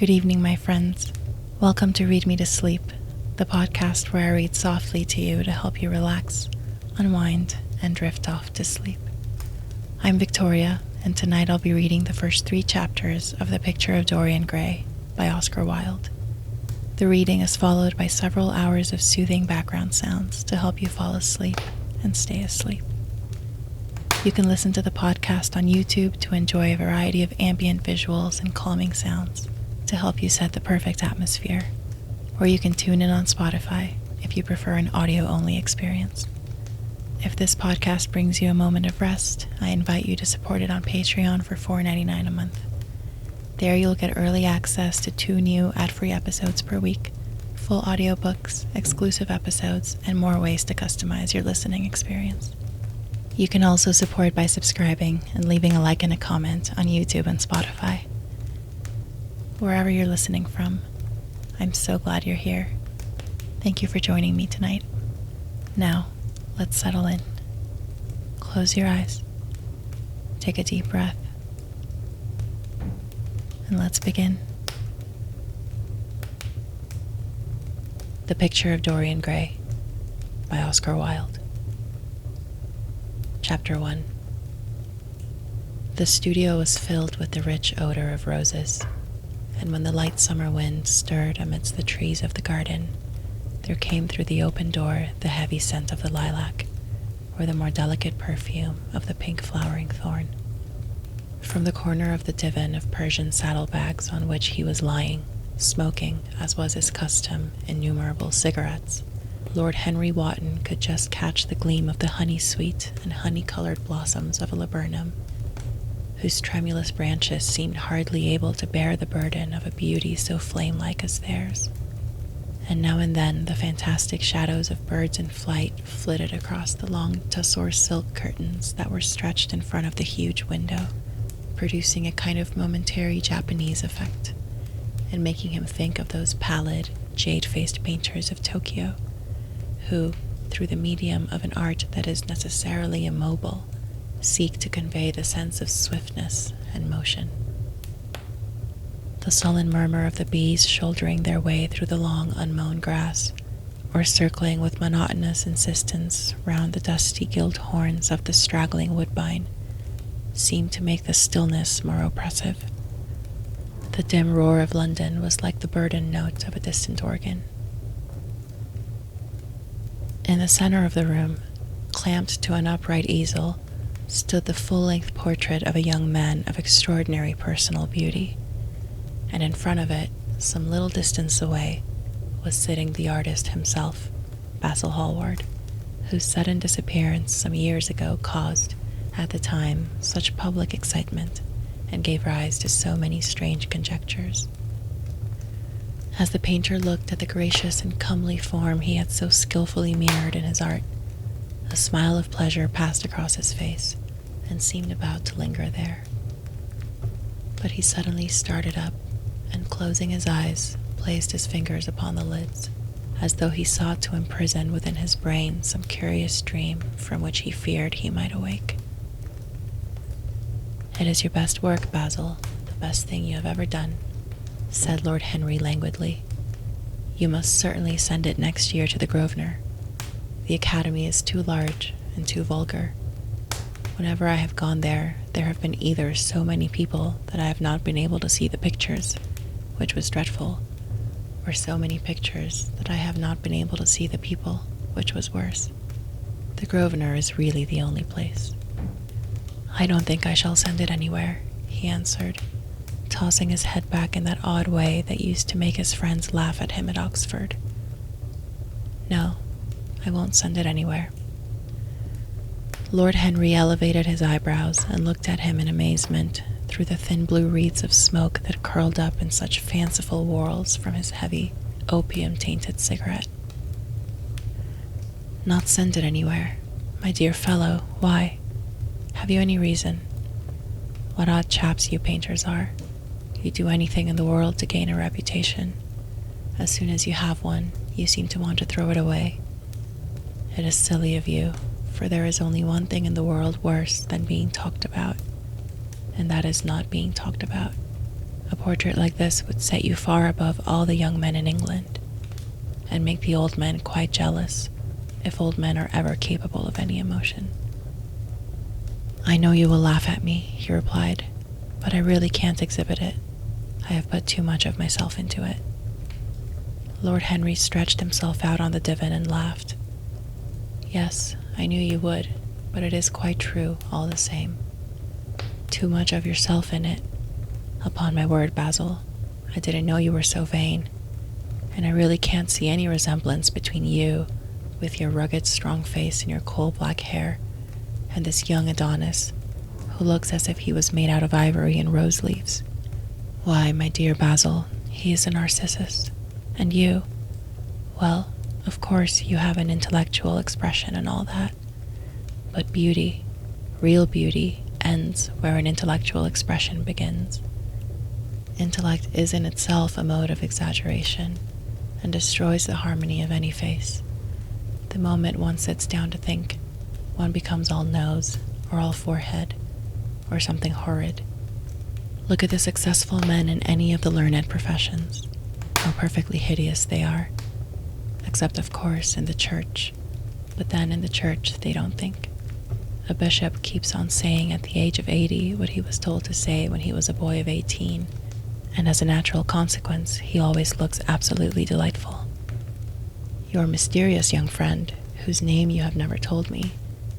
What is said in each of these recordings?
Good evening, my friends. Welcome to Read Me to Sleep, the podcast where I read softly to you to help you relax, unwind, and drift off to sleep. I'm Victoria, and tonight I'll be reading the first 3 chapters of The Picture of Dorian Gray by Oscar Wilde. The reading is followed by several hours of soothing background sounds to help you fall asleep and stay asleep. You can listen to the podcast on YouTube to enjoy a variety of ambient visuals and calming sounds to help you set the perfect atmosphere, or you can tune in on Spotify if you prefer an audio-only experience. If this podcast brings you a moment of rest, I invite you to support it on Patreon for $4.99 a month. There you'll get early access to 2 new ad-free episodes per week, full audiobooks, exclusive episodes, and more ways to customize your listening experience. You can also support by subscribing and leaving a like and a comment on YouTube and Spotify. Wherever you're listening from, I'm so glad you're here. Thank you for joining me tonight. Now, let's settle in. Close your eyes. Take a deep breath. And let's begin. The Picture of Dorian Gray by Oscar Wilde. Chapter 1. The studio was filled with the rich odor of roses, and when the light summer wind stirred amidst the trees of the garden, there came through the open door the heavy scent of the lilac, or the more delicate perfume of the pink flowering thorn. From the corner of the divan of Persian saddlebags on which he was lying, smoking, as was his custom, innumerable cigarettes, Lord Henry Wotton could just catch the gleam of the honey-sweet and honey-colored blossoms of a laburnum, whose tremulous branches seemed hardly able to bear the burden of a beauty so flame-like as theirs. And now and then the fantastic shadows of birds in flight flitted across the long tussore silk curtains that were stretched in front of the huge window, producing a kind of momentary Japanese effect, and making him think of those pallid, jade-faced painters of Tokyo, who, through the medium of an art that is necessarily immobile, seek to convey the sense of swiftness and motion. The sullen murmur of the bees shouldering their way through the long unmown grass, or circling with monotonous insistence round the dusty gilt horns of the straggling woodbine, seemed to make the stillness more oppressive. The dim roar of London was like the burdened note of a distant organ. In the center of the room, clamped to an upright easel, stood the full-length portrait of a young man of extraordinary personal beauty, and in front of it, some little distance away, was sitting the artist himself, Basil Hallward, whose sudden disappearance some years ago caused, at the time, such public excitement, and gave rise to so many strange conjectures. As the painter looked at the gracious and comely form he had so skillfully mirrored in his art, a smile of pleasure passed across his face, and seemed about to linger there. But he suddenly started up, and closing his eyes, placed his fingers upon the lids, as though he sought to imprison within his brain some curious dream from which he feared he might awake. "It is your best work, Basil, the best thing you have ever done," said Lord Henry languidly. "You must certainly send it next year to the Grosvenor. The Academy is too large and too vulgar. Whenever I have gone there, there have been either so many people that I have not been able to see the pictures, which was dreadful, or so many pictures that I have not been able to see the people, which was worse. The Grosvenor is really the only place." "I don't think I shall send it anywhere," he answered, tossing his head back in that odd way that used to make his friends laugh at him at Oxford. "No, I won't send it anywhere." Lord Henry elevated his eyebrows and looked at him in amazement through the thin blue wreaths of smoke that curled up in such fanciful whorls from his heavy, opium-tainted cigarette. "Not send it anywhere? My dear fellow, why? Have you any reason? What odd chaps you painters are. You do anything in the world to gain a reputation. As soon as you have one, you seem to want to throw it away. It is silly of you, for there is only one thing in the world worse than being talked about, and that is not being talked about. A portrait like this would set you far above all the young men in England, and make the old men quite jealous, if old men are ever capable of any emotion. I know you will laugh at me, he replied, but I really can't exhibit it. I have put too much of myself into it. Lord Henry stretched himself out on the divan and laughed. Yes, I knew you would, but it is quite true all the same. Too much of yourself in it. Upon my word, Basil, I didn't know you were so vain, and I really can't see any resemblance between you, with your rugged, strong face and your coal-black hair, and this young Adonis, who looks as if he was made out of ivory and rose leaves. Why, my dear Basil, he is a Narcissus, and you, well, of course you have an intellectual expression and all that, but beauty, real beauty, ends where an intellectual expression begins. Intellect is in itself a mode of exaggeration, and destroys the harmony of any face. The moment one sits down to think, one becomes all nose, or all forehead, or something horrid. Look at the successful men in any of the learned professions, how perfectly hideous they are, except of course in the church, but then in the church they don't think. A bishop keeps on saying at the age of 80 what he was told to say when he was a boy of 18, and as a natural consequence, he always looks absolutely delightful. Your mysterious young friend, whose name you have never told me,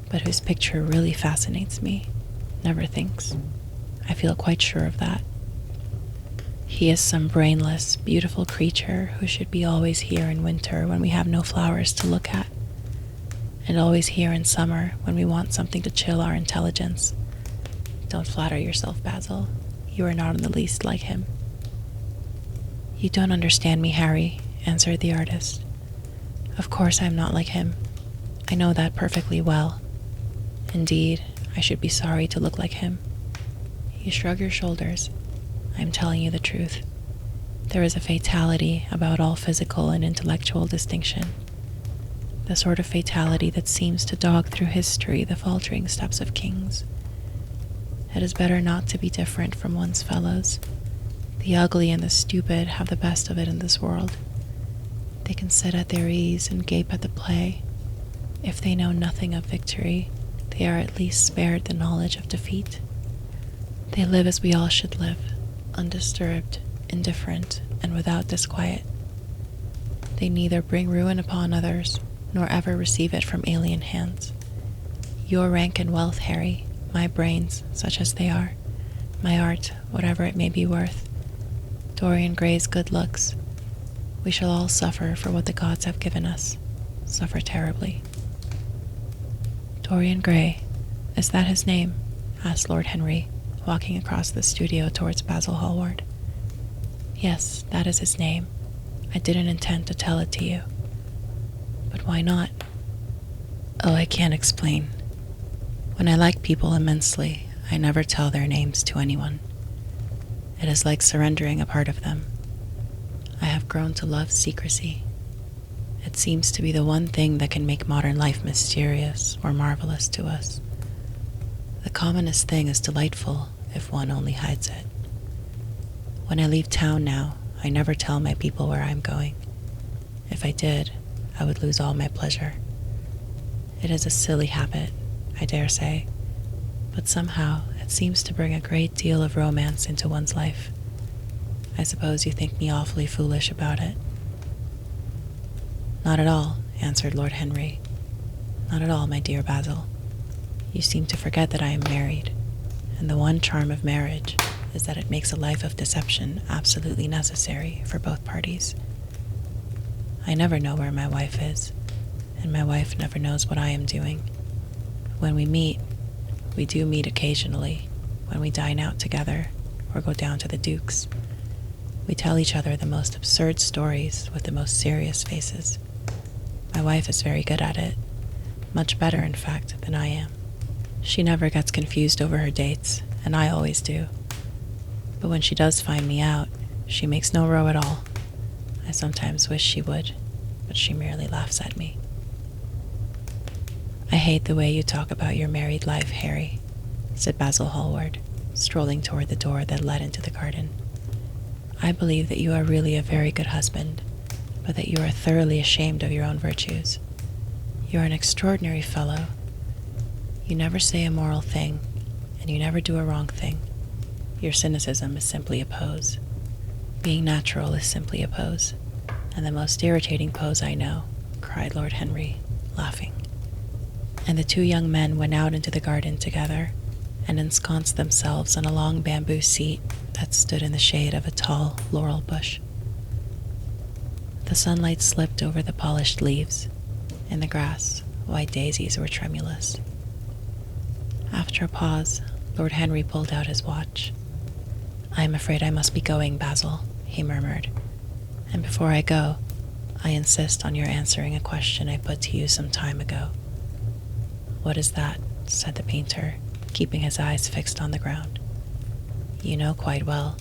but whose picture really fascinates me, never thinks. I feel quite sure of that. He is some brainless, beautiful creature who should be always here in winter when we have no flowers to look at, and always here in summer when we want something to chill our intelligence. Don't flatter yourself, Basil. You are not in the least like him. You don't understand me, Harry, answered the artist. Of course I am not like him. I know that perfectly well. Indeed, I should be sorry to look like him. You shrug your shoulders. I am telling you the truth. There is a fatality about all physical and intellectual distinction. The sort of fatality that seems to dog through history the faltering steps of kings. It is better not to be different from one's fellows. The ugly and the stupid have the best of it in this world. They can sit at their ease and gape at the play. If they know nothing of victory, they are at least spared the knowledge of defeat. They live as we all should live, undisturbed, indifferent, and without disquiet. They neither bring ruin upon others, nor ever receive it from alien hands. Your rank and wealth, Harry, my brains, such as they are, my art, whatever it may be worth, Dorian Gray's good looks, we shall all suffer for what the gods have given us, suffer terribly. Dorian Gray, is that his name? Asked Lord Henry, walking across the studio towards Basil Hallward. Yes, that is his name. I didn't intend to tell it to you. But why not? Oh, I can't explain. When I like people immensely, I never tell their names to anyone. It is like surrendering a part of them. I have grown to love secrecy. It seems to be the one thing that can make modern life mysterious or marvelous to us. The commonest thing is delightful if one only hides it. When I leave town now, I never tell my people where I'm going. If I did, I would lose all my pleasure. It is a silly habit, I dare say, but somehow it seems to bring a great deal of romance into one's life. I suppose you think me awfully foolish about it. Not at all, answered Lord Henry. Not at all, my dear Basil. You seem to forget that I am married, and the one charm of marriage is that it makes a life of deception absolutely necessary for both parties. I never know where my wife is, and my wife never knows what I am doing. When we meet, we do meet occasionally, when we dine out together or go down to the Duke's. We tell each other the most absurd stories with the most serious faces. My wife is very good at it, much better, in fact, than I am. She never gets confused over her dates, and I always do. But when she does find me out, she makes no row at all. I sometimes wish she would, but she merely laughs at me. I hate the way you talk about your married life, Harry, said Basil Hallward, strolling toward the door that led into the garden. I believe that you are really a very good husband, but that you are thoroughly ashamed of your own virtues. You are an extraordinary fellow. You never say a moral thing, and you never do a wrong thing. Your cynicism is simply a pose. Being natural is simply a pose, and the most irritating pose I know, cried Lord Henry, laughing. And the two young men went out into the garden together and ensconced themselves on a long bamboo seat that stood in the shade of a tall laurel bush. The sunlight slipped over the polished leaves. In the grass, white daisies were tremulous. After a pause, Lord Henry pulled out his watch. "I am afraid I must be going, Basil," he murmured. "And before I go, I insist on your answering a question I put to you some time ago." "What is that?" said the painter, keeping his eyes fixed on the ground. "You know quite well."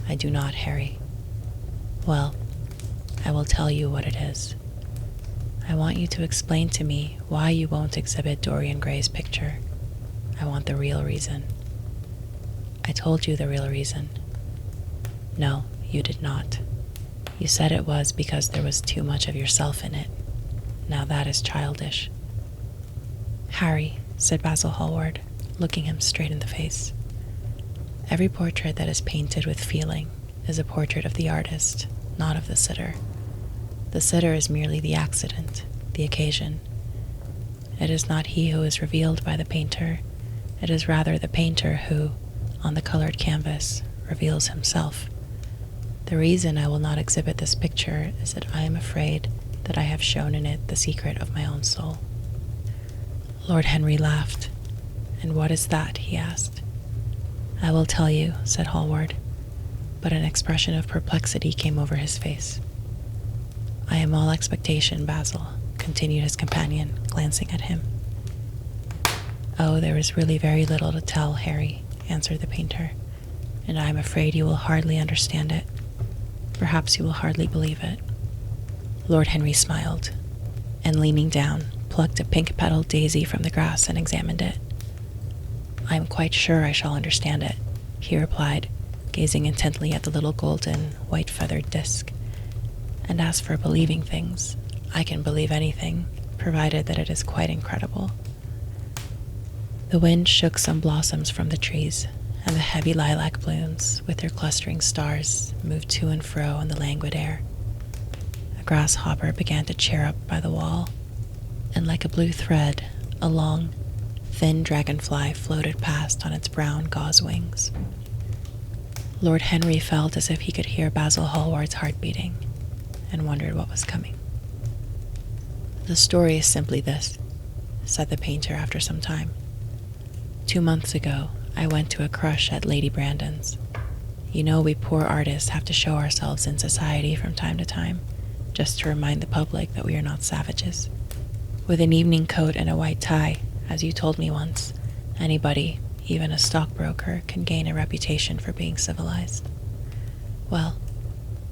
"I do not, Harry." "Well, I will tell you what it is. I want you to explain to me why you won't exhibit Dorian Gray's picture. I want the real reason." "I told you the real reason." "No, you did not. You said it was because there was too much of yourself in it. Now that is childish." "Harry," said Basil Hallward, looking him straight in the face, "every portrait that is painted with feeling is a portrait of the artist, not of the sitter. The sitter is merely the accident, the occasion. It is not he who is revealed by the painter. It is rather the painter who, on the colored canvas, reveals himself. The reason I will not exhibit this picture is that I am afraid that I have shown in it the secret of my own soul." Lord Henry laughed. "And what is that?" he asked. "I will tell you," said Hallward, but an expression of perplexity came over his face. "I am all expectation, Basil," continued his companion, glancing at him. "Oh, there is really very little to tell, Harry," answered the painter, "and I am afraid you will hardly understand it. Perhaps you will hardly believe it." Lord Henry smiled, and leaning down, plucked a pink-petaled daisy from the grass and examined it. "I am quite sure I shall understand it," he replied, gazing intently at the little golden, white-feathered disc. "And as for believing things, I can believe anything, provided that it is quite incredible." The wind shook some blossoms from the trees, and the heavy lilac blooms, with their clustering stars, moved to and fro in the languid air. A grasshopper began to chirrup by the wall, and like a blue thread, a long, thin dragonfly floated past on its brown gauze wings. Lord Henry felt as if he could hear Basil Hallward's heart beating, and wondered what was coming. "The story is simply this," said the painter after some time. 2 months ago, I went to a crush at Lady Brandon's. You know we poor artists have to show ourselves in society from time to time, just to remind the public that we are not savages. With an evening coat and a white tie, as you told me once, anybody, even a stockbroker, can gain a reputation for being civilized. Well,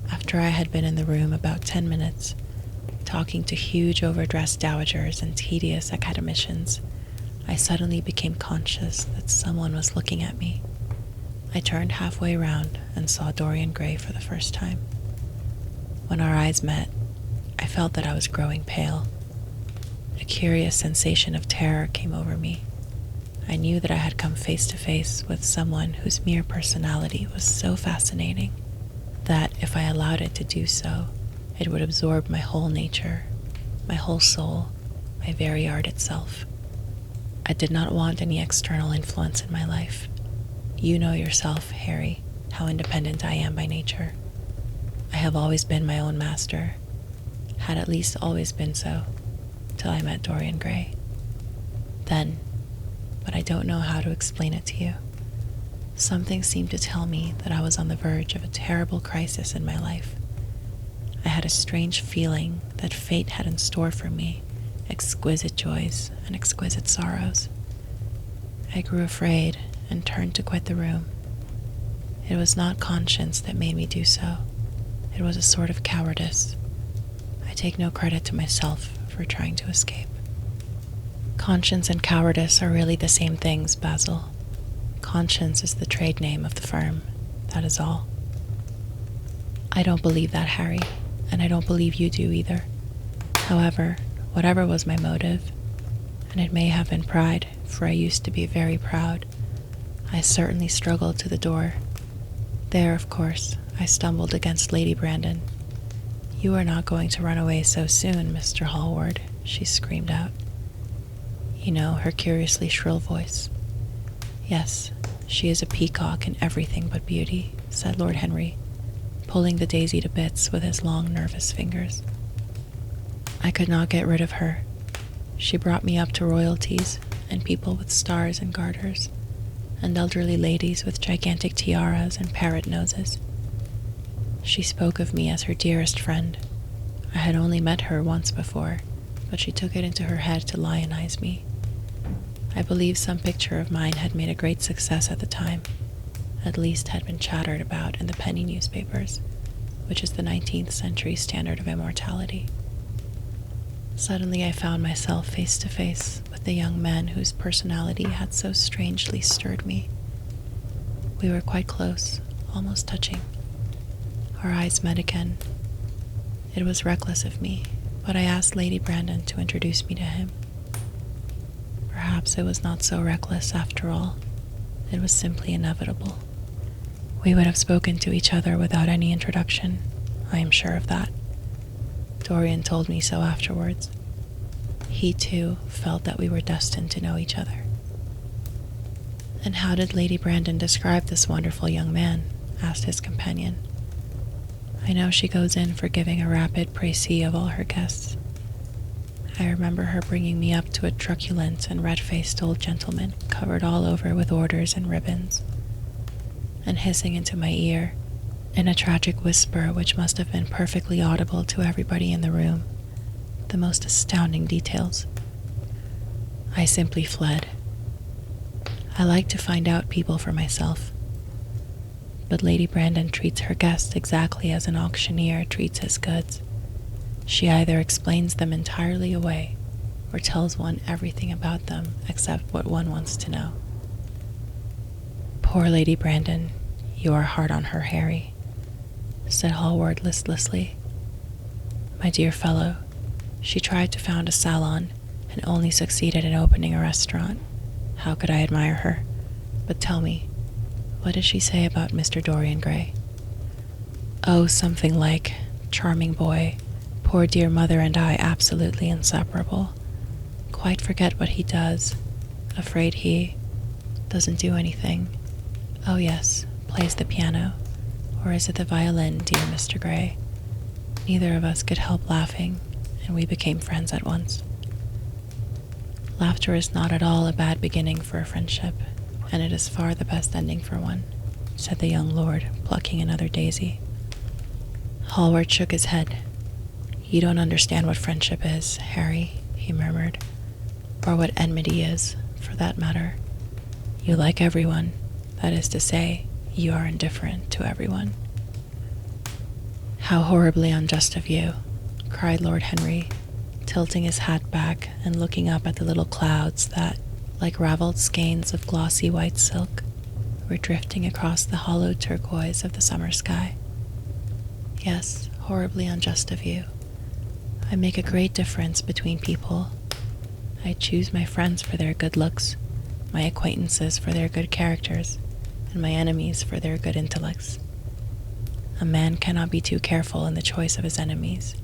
after I had been in the room about 10 minutes, talking to huge overdressed dowagers and tedious academicians, I suddenly became conscious that someone was looking at me. I turned halfway round and saw Dorian Gray for the first time. When our eyes met, I felt that I was growing pale. A curious sensation of terror came over me. I knew that I had come face to face with someone whose mere personality was so fascinating that if I allowed it to do so, it would absorb my whole nature, my whole soul, my very art itself. I did not want any external influence in my life. You know yourself, Harry, how independent I am by nature. I have always been my own master, had at least always been so, till I met Dorian Gray. Then, but I don't know how to explain it to you, something seemed to tell me that I was on the verge of a terrible crisis in my life. I had a strange feeling that fate had in store for me exquisite joys and exquisite sorrows. I grew afraid and turned to quit the room. It was not conscience that made me do so. It was a sort of cowardice. I take no credit to myself for trying to escape. Conscience and cowardice are really the same things, Basil. Conscience is the trade name of the firm, that is all. I don't believe that, Harry, and I don't believe you do either. However, whatever was my motive, and it may have been pride, for I used to be very proud, I certainly struggled to the door. There, of course, I stumbled against Lady Brandon. "You are not going to run away so soon, Mr. Hallward," she screamed out. You know, her curiously shrill voice. "Yes, she is a peacock in everything but beauty," said Lord Henry, pulling the daisy to bits with his long, nervous fingers. I could not get rid of her. She brought me up to royalties and people with stars and garters, and elderly ladies with gigantic tiaras and parrot noses. She spoke of me as her dearest friend. I had only met her once before, but she took it into her head to lionize me. I believe some picture of mine had made a great success at the time, at least had been chattered about in the penny newspapers, which is the 19th century standard of immortality. Suddenly I found myself face to face with the young man whose personality had so strangely stirred me. We were quite close, almost touching. Our eyes met again. It was reckless of me, but I asked Lady Brandon to introduce me to him. Perhaps it was not so reckless after all. It was simply inevitable. We would have spoken to each other without any introduction, I am sure of that. Dorian told me so afterwards. He, too, felt that we were destined to know each other. "And how did Lady Brandon describe this wonderful young man?" asked his companion. "I know she goes in for giving a rapid précis of all her guests. I remember her bringing me up to a truculent and red-faced old gentleman covered all over with orders and ribbons, and hissing into my ear, in a tragic whisper which must have been perfectly audible to everybody in the room, the most astounding details. I simply fled. I like to find out people for myself, but Lady Brandon treats her guests exactly as an auctioneer treats his goods. She either explains them entirely away or tells one everything about them except what one wants to know. Poor Lady Brandon, you are hard on her, Harry," said Hallward listlessly. "My dear fellow, she tried to found a salon and only succeeded in opening a restaurant. How could I admire her? But tell me, what did she say about Mr. Dorian Gray?" "Oh, something like, 'Charming boy, poor dear mother and I absolutely inseparable. Quite forget what he does. Afraid he doesn't do anything. Oh yes, plays the piano. Or is it the violin, dear Mr. Gray?' Neither of us could help laughing, and we became friends at once." "Laughter is not at all a bad beginning for a friendship, and it is far the best ending for one," said the young lord, plucking another daisy. Hallward shook his head. "You don't understand what friendship is, Harry," he murmured, "or what enmity is, for that matter. You like everyone, that is to say, you are indifferent to everyone." "How horribly unjust of you," cried Lord Henry, tilting his hat back and looking up at the little clouds that, like raveled skeins of glossy white silk, were drifting across the hollow turquoise of the summer sky. "Yes, horribly unjust of you. I make a great difference between people. I choose my friends for their good looks, my acquaintances for their good characters, and my enemies for their good intellects. A man cannot be too careful in the choice of his enemies.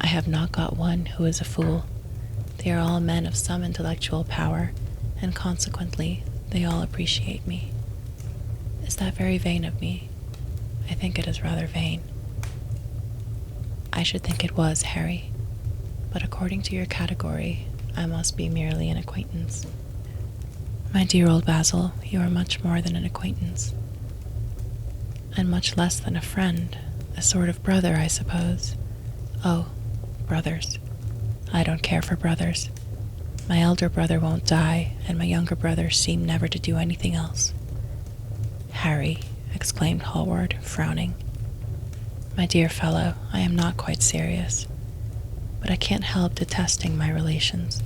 I have not got one who is a fool. They are all men of some intellectual power, and consequently they all appreciate me. Is that very vain of me? I think it is rather vain." "I should think it was, Harry, but according to your category, I must be merely an acquaintance." "My dear old Basil, you are much more than an acquaintance, and much less than a friend, a sort of brother, I suppose." "Oh, brothers. I don't care for brothers. My elder brother won't die, and my younger brothers seem never to do anything else." "Harry," exclaimed Hallward, frowning. "My dear fellow, I am not quite serious, but I can't help detesting my relations.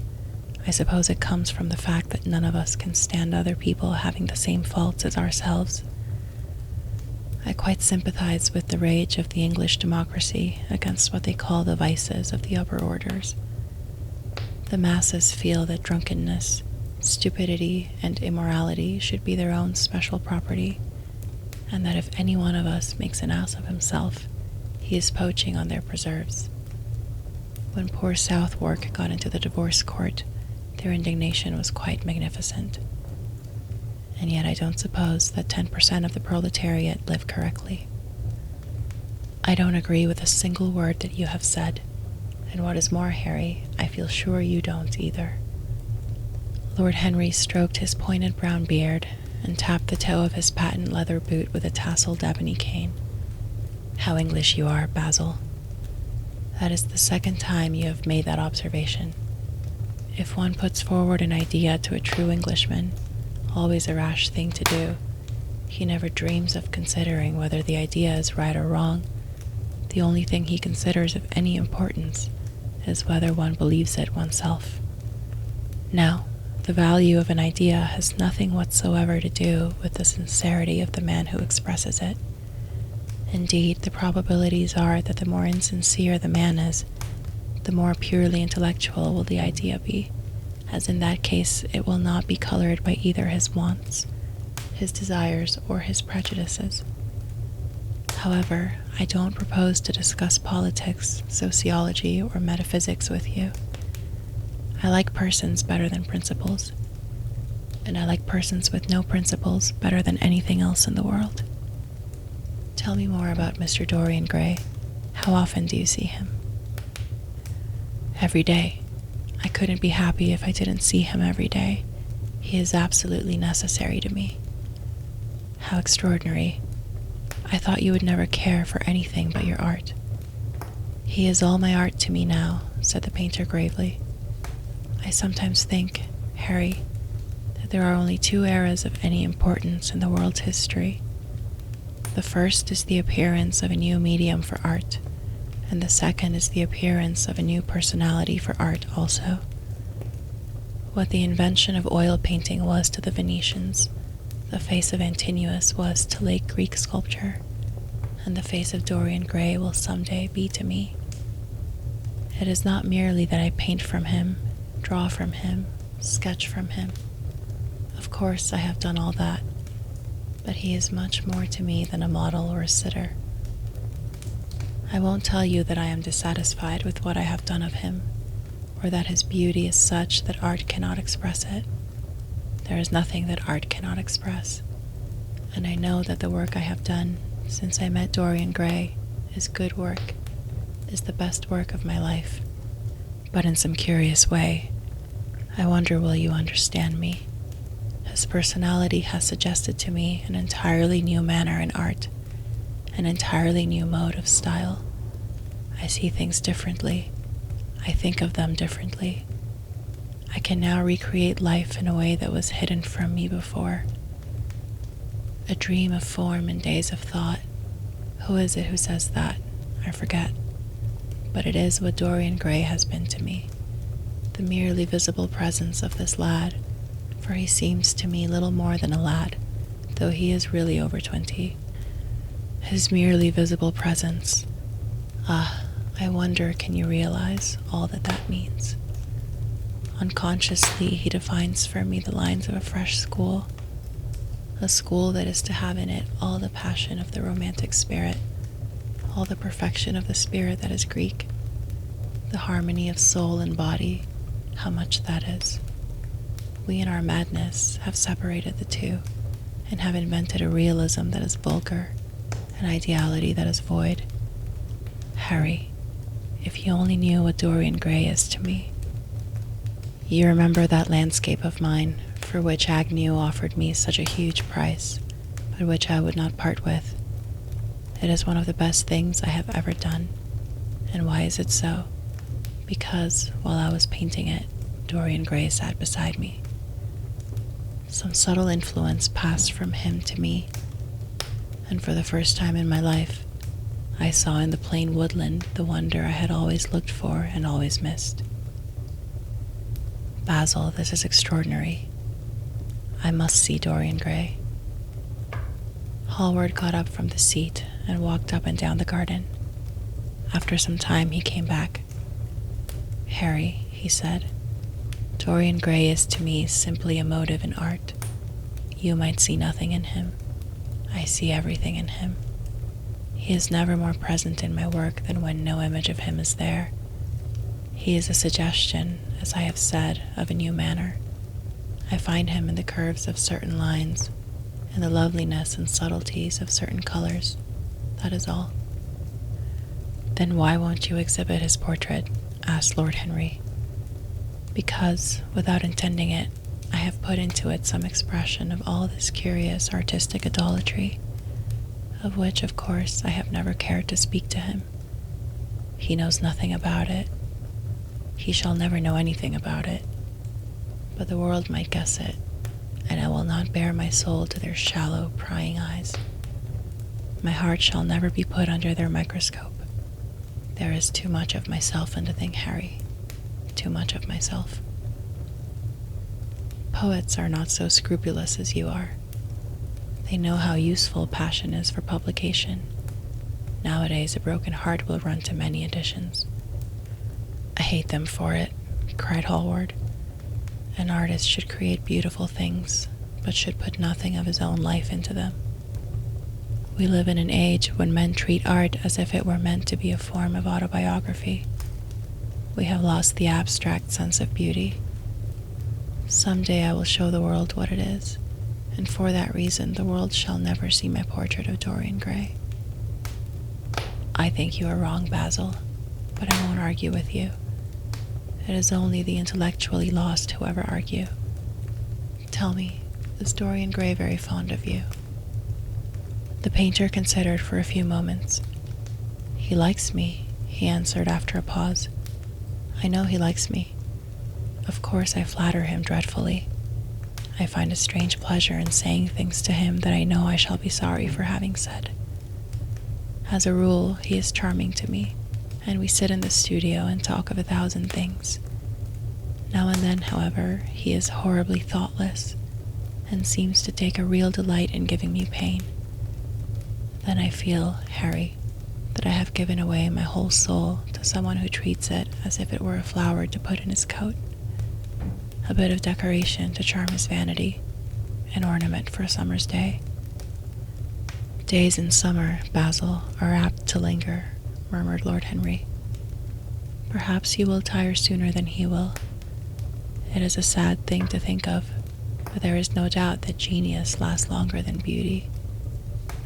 I suppose it comes from the fact that none of us can stand other people having the same faults as ourselves. I quite sympathize with the rage of the English democracy against what they call the vices of the upper orders. The masses feel that drunkenness, stupidity, and immorality should be their own special property, and that if any one of us makes an ass of himself, he is poaching on their preserves. When poor Southwark got into the divorce court, their indignation was quite magnificent. And yet I don't suppose that 10% of the proletariat live correctly. I don't agree with a single word that you have said, and what is more, Harry, I feel sure you don't either. Lord Henry stroked his pointed brown beard and tapped the toe of his patent leather boot with a tasseled ebony cane. How English you are, Basil. That is the second time you have made that observation. If one puts forward an idea to a true Englishman, always a rash thing to do, he never dreams of considering whether the idea is right or wrong. The only thing he considers of any importance is whether one believes it oneself. Now, the value of an idea has nothing whatsoever to do with the sincerity of the man who expresses it. Indeed, the probabilities are that the more insincere the man is, the more purely intellectual will the idea be, as in that case it will not be colored by either his wants, his desires, or his prejudices. However, I don't propose to discuss politics, sociology, or metaphysics with you. I like persons better than principles, and I like persons with no principles better than anything else in the world. Tell me more about Mr. Dorian Gray. How often do you see him? Every day. I couldn't be happy if I didn't see him every day. He is absolutely necessary to me. How extraordinary. I thought you would never care for anything but your art. He is all my art to me now, said the painter gravely. I sometimes think, Harry, that there are only two eras of any importance in the world's history. The first is the appearance of a new medium for art, and the second is the appearance of a new personality for art also. What the invention of oil painting was to the Venetians, the face of Antinous was to late Greek sculpture, and the face of Dorian Gray will someday be to me. It is not merely that I paint from him, draw from him, sketch from him. Of course I have done all that, but he is much more to me than a model or a sitter. I won't tell you that I am dissatisfied with what I have done of him, or that his beauty is such that art cannot express it. There is nothing that art cannot express, and I know that the work I have done since I met Dorian Gray is good work, is the best work of my life. But in some curious way, I wonder will you understand me? His personality has suggested to me an entirely new manner in art, an entirely new mode of style. I see things differently. I think of them differently. I can now recreate life in a way that was hidden from me before. A dream of form in days of thought. Who is it who says that? I forget. But it is what Dorian Gray has been to me. The merely visible presence of this lad, for he seems to me little more than a lad, though he is really over 20. His merely visible presence. Ah, I wonder, can you realize all that that means? Unconsciously, he defines for me the lines of a fresh school, a school that is to have in it all the passion of the romantic spirit, all the perfection of the spirit that is Greek, the harmony of soul and body, how much that is. We in our madness have separated the two, and have invented a realism that is vulgar, an ideality that is void. Harry, if you only knew what Dorian Gray is to me. You remember that landscape of mine, for which Agnew offered me such a huge price, but which I would not part with. It is one of the best things I have ever done. And why is it so? Because, while I was painting it, Dorian Gray sat beside me. Some subtle influence passed from him to me, and for the first time in my life, I saw in the plain woodland the wonder I had always looked for and always missed. Basil, this is extraordinary. I must see Dorian Gray. Hallward got up from the seat and walked up and down the garden. After some time, he came back. "Harry," he said, "Dorian Gray is to me simply a motive in art. You might see nothing in him. I see everything in him. He is never more present in my work than when no image of him is there. He is a suggestion, as I have said, of a new manner. I find him in the curves of certain lines, in the loveliness and subtleties of certain colors. That is all." "Then why won't you exhibit his portrait?" asked Lord Henry. "Because, without intending it, I have put into it some expression of all this curious artistic idolatry, of which, of course, I have never cared to speak to him. He knows nothing about it. He shall never know anything about it. But the world might guess it, and I will not bare my soul to their shallow, prying eyes. My heart shall never be put under their microscope. There is too much of myself in the thing, Harry. Too much of myself. Poets are not so scrupulous as you are. They know how useful passion is for publication. Nowadays, a broken heart will run to many editions." "I hate them for it," cried Hallward. "An artist should create beautiful things, but should put nothing of his own life into them. We live in an age when men treat art as if it were meant to be a form of autobiography. We have lost the abstract sense of beauty. Some day I will show the world what it is, and for that reason the world shall never see my portrait of Dorian Gray." "I think you are wrong, Basil, but I won't argue with you. It is only the intellectually lost who ever argue. Tell me, is Dorian Gray very fond of you?" The painter considered for a few moments. "He likes me," he answered after a pause. "I know he likes me. Of course I flatter him dreadfully. I find a strange pleasure in saying things to him that I know I shall be sorry for having said. As a rule, he is charming to me, and we sit in the studio and talk of 1,000 things. Now and then, however, he is horribly thoughtless, and seems to take a real delight in giving me pain. Then I feel, Harry, that I have given away my whole soul to someone who treats it as if it were a flower to put in his coat, a bit of decoration to charm his vanity, an ornament for a summer's day." "Days in summer, Basil, are apt to linger," murmured Lord Henry. "Perhaps you will tire sooner than he will. It is a sad thing to think of, but there is no doubt that genius lasts longer than beauty.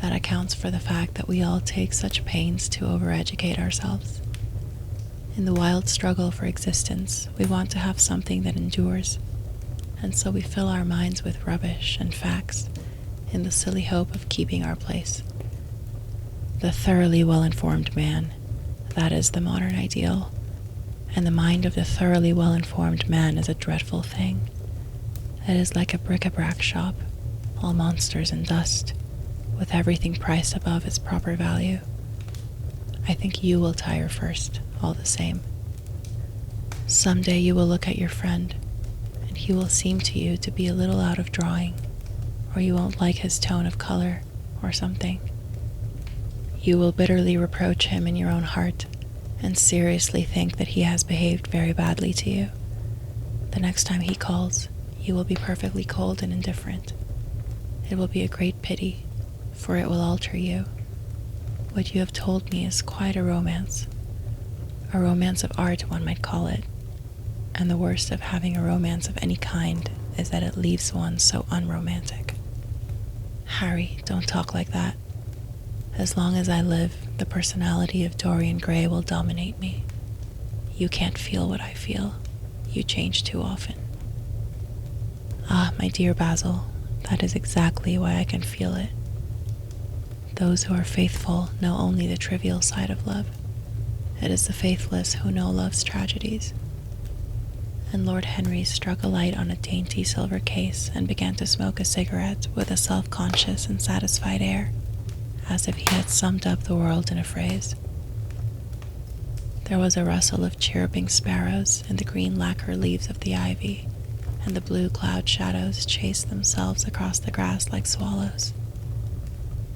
That accounts for the fact that we all take such pains to overeducate ourselves. In the wild struggle for existence, we want to have something that endures, and so we fill our minds with rubbish and facts in the silly hope of keeping our place. The thoroughly well-informed man, that is the modern ideal, and the mind of the thoroughly well-informed man is a dreadful thing. It is like a bric-a-brac shop, all monsters and dust, with everything priced above its proper value. I think you will tire first, all the same. Some day you will look at your friend, and he will seem to you to be a little out of drawing, or you won't like his tone of color, or something. You will bitterly reproach him in your own heart, and seriously think that he has behaved very badly to you. The next time he calls, you will be perfectly cold and indifferent. It will be a great pity, for it will alter you. What you have told me is quite a romance of art, one might call it, and the worst of having a romance of any kind is that it leaves one so unromantic. Harry, don't talk like that. As long as I live, the personality of Dorian Gray will dominate me. You can't feel what I feel. You change too often." "Ah, my dear Basil, that is exactly why I can feel it. Those who are faithful know only the trivial side of love. It is the faithless who know love's tragedies." And Lord Henry struck a light on a dainty silver case and began to smoke a cigarette with a self-conscious and satisfied air, as if he had summed up the world in a phrase. There was a rustle of chirruping sparrows in the green lacquer leaves of the ivy, and the blue cloud shadows chased themselves across the grass like swallows.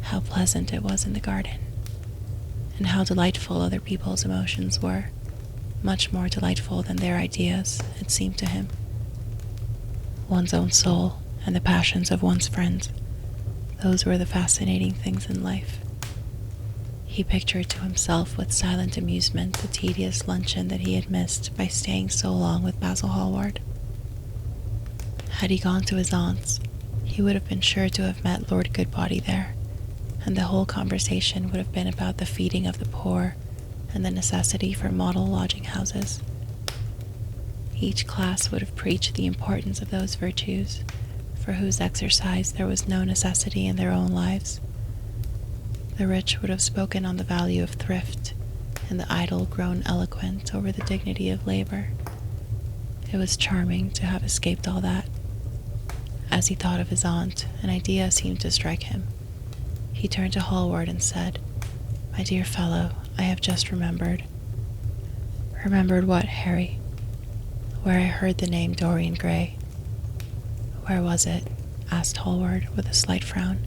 How pleasant it was in the garden, and how delightful other people's emotions were, much more delightful than their ideas, it seemed to him. One's own soul and the passions of one's friends, those were the fascinating things in life. He pictured to himself with silent amusement the tedious luncheon that he had missed by staying so long with Basil Hallward. Had he gone to his aunt's, he would have been sure to have met Lord Goodbody there, and the whole conversation would have been about the feeding of the poor and the necessity for model lodging houses. Each class would have preached the importance of those virtues, for whose exercise there was no necessity in their own lives. The rich would have spoken on the value of thrift, and the idle grown eloquent over the dignity of labor. It was charming to have escaped all that. As he thought of his aunt, an idea seemed to strike him. He turned to Hallward and said, "My dear fellow, I have just remembered." "Remembered what, Harry?" "Where I heard the name Dorian Gray." "Where was it?" asked Hallward with a slight frown.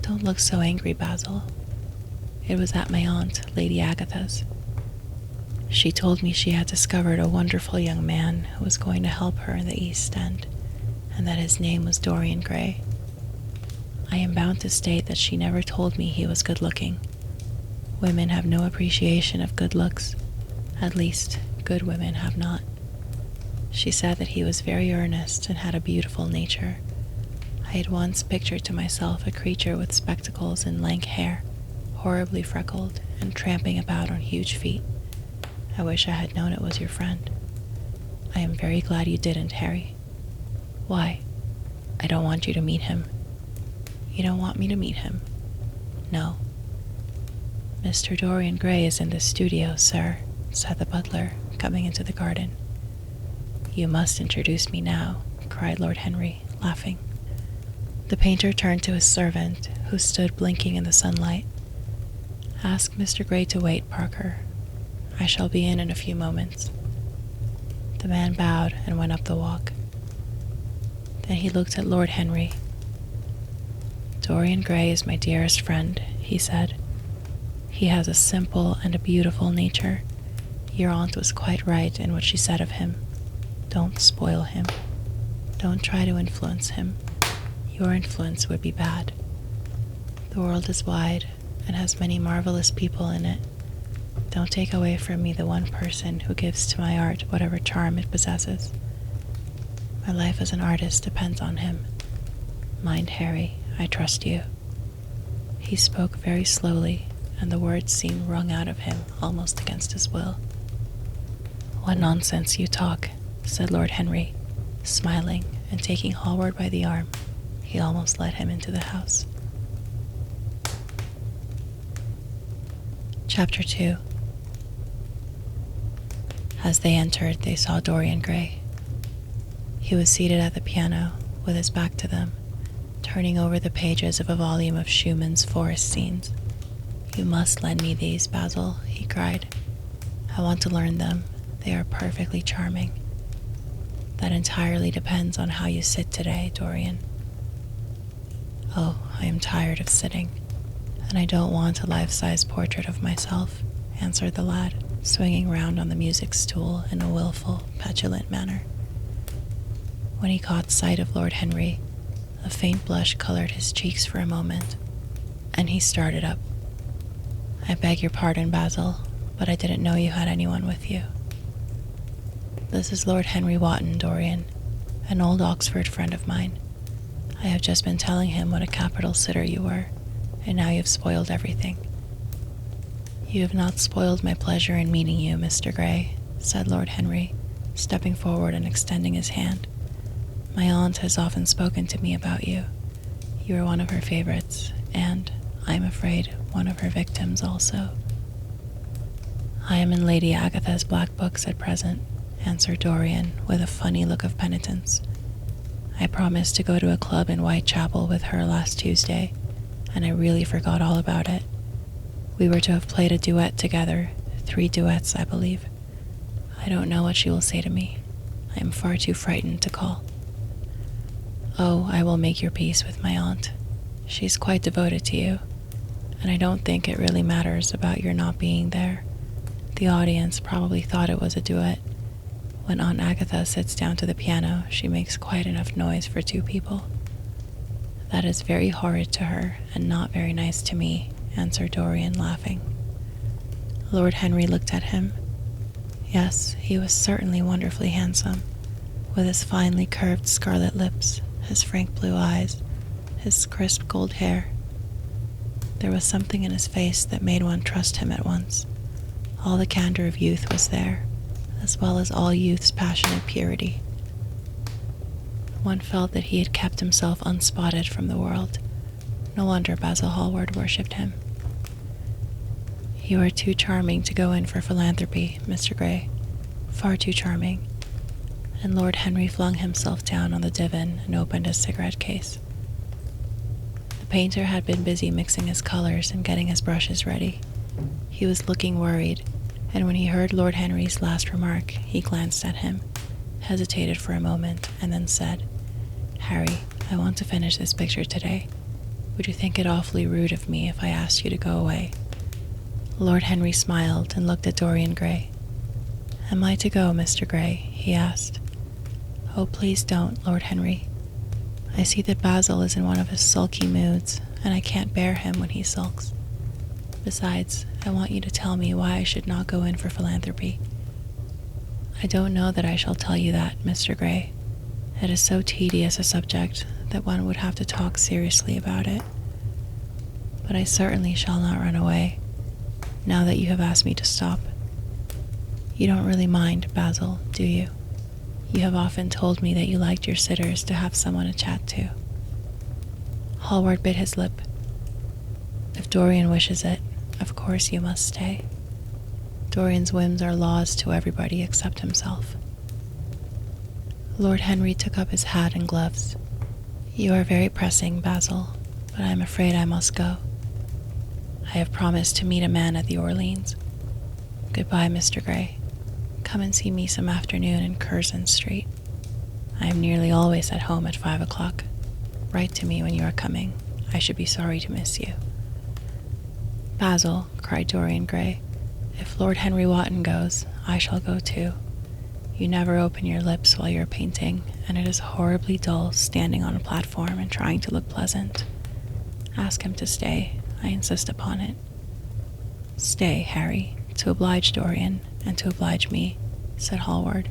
"Don't look so angry, Basil." "It was at my aunt, Lady Agatha's. She told me she had discovered a wonderful young man who was going to help her in the East End, and that his name was Dorian Gray. I am bound to state that she never told me he was good-looking. Women have no appreciation of good looks. At least, good women have not. She said that he was very earnest and had a beautiful nature. I had once pictured to myself a creature with spectacles and lank hair, horribly freckled, and tramping about on huge feet. I wish I had known it was your friend. I am very glad you didn't, Harry." "Why?" "I don't want you to meet him." "You don't want me to meet him?" "No." "Mr. Dorian Gray is in the studio, sir," said the butler, coming into the garden. "You must introduce me now," cried Lord Henry, laughing. The painter turned to his servant, who stood blinking in the sunlight. "Ask Mr. Gray to wait, Parker. I shall be in a few moments." The man bowed and went up the walk. Then he looked at Lord Henry. "Dorian Gray is my dearest friend," he said. "He has a simple and a beautiful nature. Your aunt was quite right in what she said of him. Don't spoil him. Don't try to influence him. Your influence would be bad. The world is wide and has many marvelous people in it. Don't take away from me the one person who gives to my art whatever charm it possesses. My life as an artist depends on him. Mind, Harry, I trust you." He spoke very slowly, and the words seemed wrung out of him almost against his will. "What nonsense you talk," said Lord Henry, smiling, and taking Hallward by the arm, he almost led him into the house. Chapter 2. As they entered, they saw Dorian Gray. He was seated at the piano, with his back to them, turning over the pages of a volume of Schumann's forest scenes. "You must lend me these, Basil," he cried. "I want to learn them. They are perfectly charming." "That entirely depends on how you sit today, Dorian." "Oh, I am tired of sitting, and I don't want a life-size portrait of myself," answered the lad, swinging round on the music stool in a willful, petulant manner. When he caught sight of Lord Henry, a faint blush colored his cheeks for a moment, and he started up. "I beg your pardon, Basil, but I didn't know you had anyone with you." "This is Lord Henry Wotton, Dorian, an old Oxford friend of mine. I have just been telling him what a capital sitter you were, and now you have spoiled everything." "You have not spoiled my pleasure in meeting you, Mr. Gray," said Lord Henry, stepping forward and extending his hand. "My aunt has often spoken to me about you. You are one of her favorites, and, I am afraid, one of her victims also." "I am in Lady Agatha's black books at present," answered Dorian, with a funny look of penitence. "I promised to go to a club in Whitechapel with her last Tuesday, and I really forgot all about it. We were to have played a duet together, 3 duets, I believe. I don't know what she will say to me. I am far too frightened to call." "Oh, I will make your peace with my aunt. She's quite devoted to you, and I don't think it really matters about your not being there. The audience probably thought it was a duet. When Aunt Agatha sits down to the piano, she makes quite enough noise for 2 people. That is very horrid to her and not very nice to me, answered Dorian, laughing. Lord Henry looked at him. Yes, he was certainly wonderfully handsome, with his finely curved scarlet lips, his frank blue eyes, his crisp gold hair. There was something in his face that made one trust him at once. All the candor of youth was there, as well as all youth's passionate purity. One felt that he had kept himself unspotted from the world. No wonder Basil Hallward worshipped him. You are too charming to go in for philanthropy, Mr. Gray. Far too charming. And Lord Henry flung himself down on the divan and opened his cigarette case. The painter had been busy mixing his colors and getting his brushes ready. He was looking worried, and when he heard Lord Henry's last remark, he glanced at him, hesitated for a moment, and then said, "Harry, I want to finish this picture today. Would you think it awfully rude of me if I asked you to go away?" Lord Henry smiled and looked at Dorian Gray. "Am I to go, Mr. Gray?" he asked. "Oh, please don't, Lord Henry. I see that Basil is in one of his sulky moods, and I can't bear him when he sulks. Besides, I want you to tell me why I should not go in for philanthropy." "I don't know that I shall tell you that, Mr. Gray. It is so tedious a subject that one would have to talk seriously about it. But I certainly shall not run away, now that you have asked me to stop. You don't really mind, Basil, do you? You have often told me that you liked your sitters to have someone to chat to." Hallward bit his lip. "If Dorian wishes it, of course you must stay. Dorian's whims are laws to everybody except himself." Lord Henry took up his hat and gloves. "You are very pressing, Basil, but I am afraid I must go. I have promised to meet a man at the Orleans. Goodbye, Mr. Gray. Come and see me some afternoon in Curzon Street. I am nearly always at home at 5 o'clock. Write to me when you are coming. I should be sorry to miss you." "Basil," cried Dorian Gray, "if Lord Henry Wotton goes, I shall go too. You never open your lips while you're painting, and it is horribly dull standing on a platform and trying to look pleasant. Ask him to stay. I insist upon it." "Stay, Harry, to oblige Dorian, and to oblige me," said Hallward,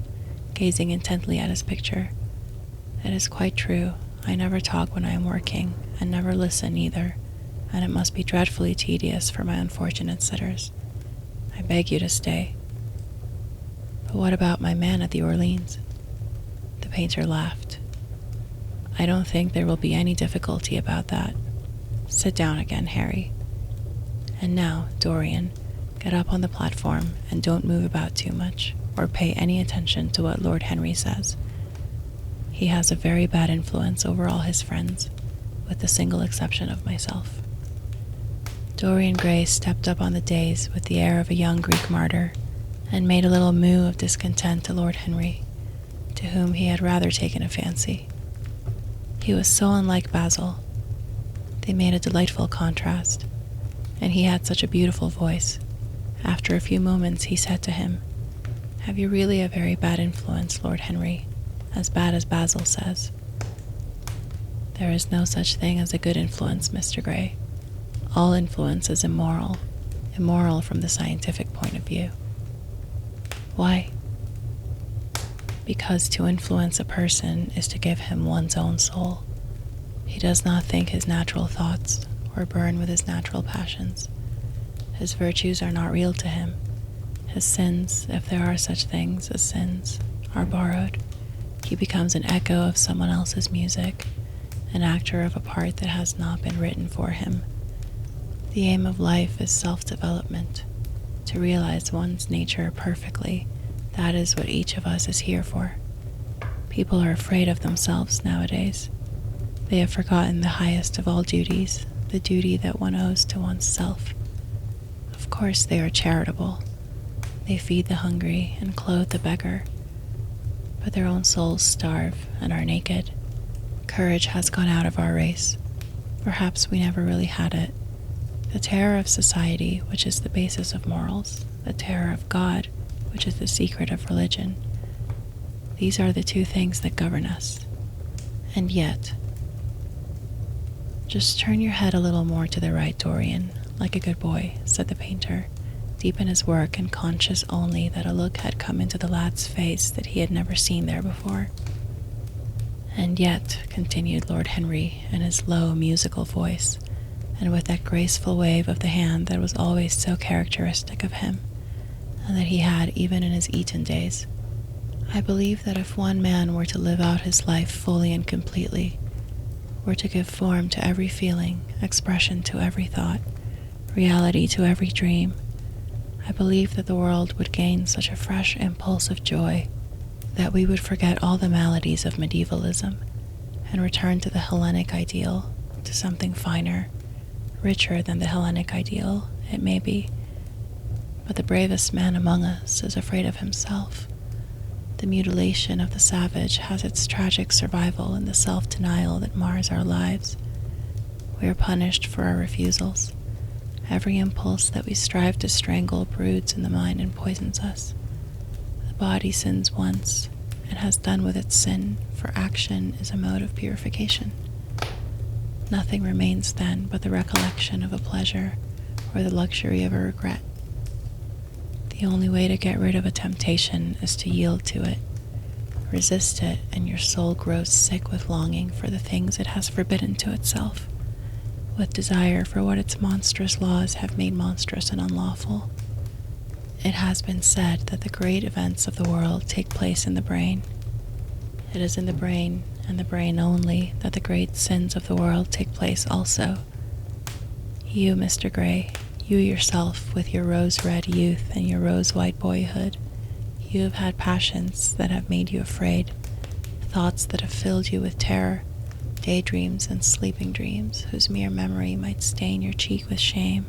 gazing intently at his picture. "It is quite true. I never talk when I am working, and never listen either, and it must be dreadfully tedious for my unfortunate sitters. I beg you to stay." "But what about my man at the Orleans?" The painter laughed. "I don't think there will be any difficulty about that. Sit down again, Harry. And now, Dorian, get up on the platform and don't move about too much, or pay any attention to what Lord Henry says. He has a very bad influence over all his friends, with the single exception of myself." Dorian Gray stepped up on the dais with the air of a young Greek martyr, and made a little moo of discontent to Lord Henry, to whom he had rather taken a fancy. He was so unlike Basil. They made a delightful contrast, and he had such a beautiful voice. After a few moments he said to him, "Have you really a very bad influence, Lord Henry, as bad as Basil says?" "There is no such thing as a good influence, Mr. Gray. All influence is immoral from the scientific point of view." "Why?" "Because to influence a person is to give him one's own soul. He does not think his natural thoughts or burn with his natural passions. His virtues are not real to him. His sins, if there are such things as sins, are borrowed. He becomes an echo of someone else's music, an actor of a part that has not been written for him. The aim of life is self-development, to realize one's nature perfectly. That is what each of us is here for. People are afraid of themselves nowadays. They have forgotten the highest of all duties, the duty that one owes to one's self. Of course they are charitable. They feed the hungry and clothe the beggar. But their own souls starve and are naked. Courage has gone out of our race. Perhaps we never really had it. The terror of society, which is the basis of morals, the terror of God, which is the secret of religion. These are the two things that govern us. And yet, just turn your head a little more to the right, Dorian, like a good boy, said the painter, deep in his work and conscious only that a look had come into the lad's face that he had never seen there before. And yet, continued Lord Henry in his low, musical voice, and with that graceful wave of the hand that was always so characteristic of him, and that he had even in his Eton days, I believe that if one man were to live out his life fully and completely, were to give form to every feeling, expression to every thought, reality to every dream, I believe that the world would gain such a fresh impulse of joy that we would forget all the maladies of medievalism and return to the Hellenic ideal, to something finer, richer than the Hellenic ideal, it may be. But the bravest man among us is afraid of himself. The mutilation of the savage has its tragic survival in the self-denial that mars our lives. We are punished for our refusals. Every impulse that we strive to strangle broods in the mind and poisons us. The body sins once, and has done with its sin, for action is a mode of purification. Nothing remains then but the recollection of a pleasure or the luxury of a regret. The only way to get rid of a temptation is to yield to it. Resist it, and your soul grows sick with longing for the things it has forbidden to itself, with desire for what its monstrous laws have made monstrous and unlawful. It has been said that the great events of the world take place in the brain. It is in the brain, and the brain only, that the great sins of the world take place also. You, Mr. Gray, you yourself, with your rose-red youth and your rose-white boyhood, you have had passions that have made you afraid, thoughts that have filled you with terror, daydreams and sleeping dreams whose mere memory might stain your cheek with shame.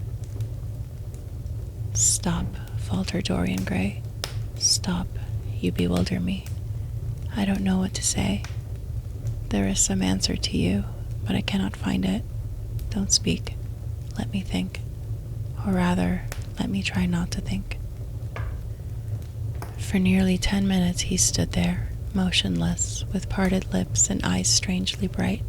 Stop, faltered Dorian Gray. Stop, you bewilder me. I don't know what to say. There is some answer to you, but I cannot find it. Don't speak. Let me think. Or rather, let me try not to think. For nearly 10 minutes he stood there, motionless, with parted lips and eyes strangely bright.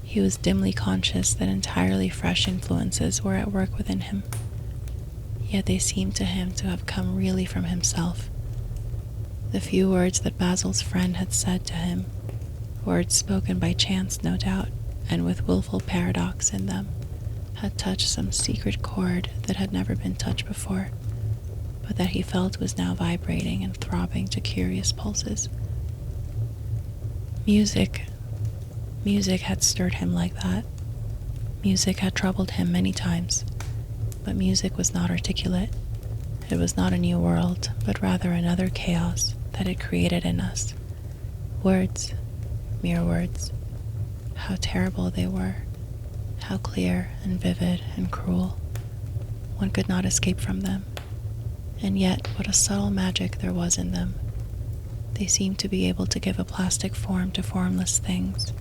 He was dimly conscious that entirely fresh influences were at work within him, yet they seemed to him to have come really from himself. The few words that Basil's friend had said to him, words spoken by chance, no doubt, and with willful paradox in them, had touched some secret chord that had never been touched before, but that he felt was now vibrating and throbbing to curious pulses. Music had stirred him like that. Music had troubled him many times, but music was not articulate. It was not a new world, but rather another chaos that it created in us. Words, mere words. How terrible they were. How clear and vivid and cruel. One could not escape from them. And yet, what a subtle magic there was in them. They seemed to be able to give a plastic form to formless things,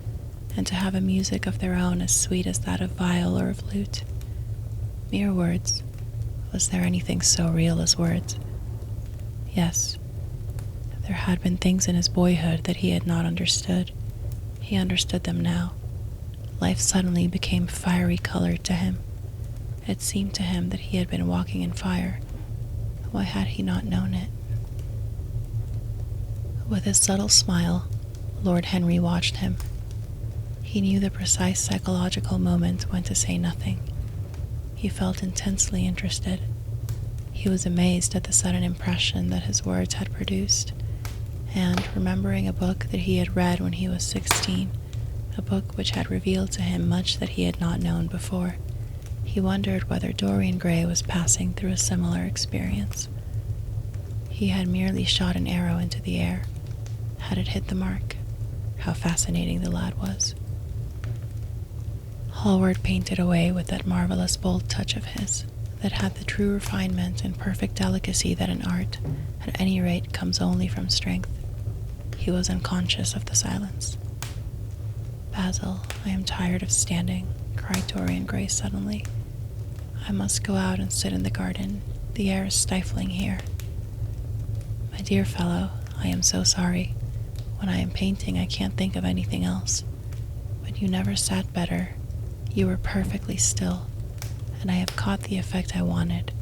and to have a music of their own as sweet as that of viol or of lute. Mere words. Was there anything so real as words? Yes. There had been things in his boyhood that he had not understood. He understood them now. Life suddenly became fiery-colored to him. It seemed to him that he had been walking in fire. Why had he not known it? With his subtle smile, Lord Henry watched him. He knew the precise psychological moment when to say nothing. He felt intensely interested. He was amazed at the sudden impression that his words had produced, and, remembering a book that he had read when he was 16, a book which had revealed to him much that he had not known before, he wondered whether Dorian Gray was passing through a similar experience. He had merely shot an arrow into the air. Had it hit the mark? How fascinating the lad was. Hallward painted away with that marvelous bold touch of his, that had the true refinement and perfect delicacy that in art, at any rate, comes only from strength. He was unconscious of the silence. Basil, I am tired of standing, cried Dorian Gray suddenly. I must go out and sit in the garden. The air is stifling here. My dear fellow, I am so sorry. When I am painting, I can't think of anything else. But you never sat better. You were perfectly still, and I have caught the effect I wanted,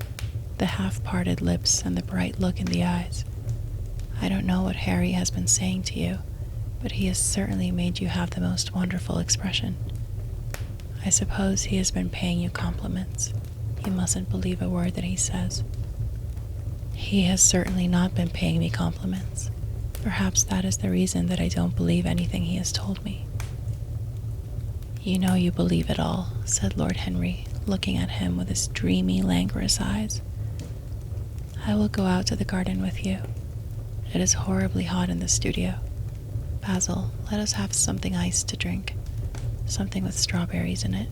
the half-parted lips and the bright look in the eyes. I don't know what Harry has been saying to you, but he has certainly made you have the most wonderful expression. I suppose he has been paying you compliments. You mustn't believe a word that he says. He has certainly not been paying me compliments. Perhaps that is the reason that I don't believe anything he has told me. You know you believe it all, said Lord Henry, looking at him with his dreamy, languorous eyes. I will go out to the garden with you. It is horribly hot in the studio. Basil, let us have something iced to drink. Something with strawberries in it.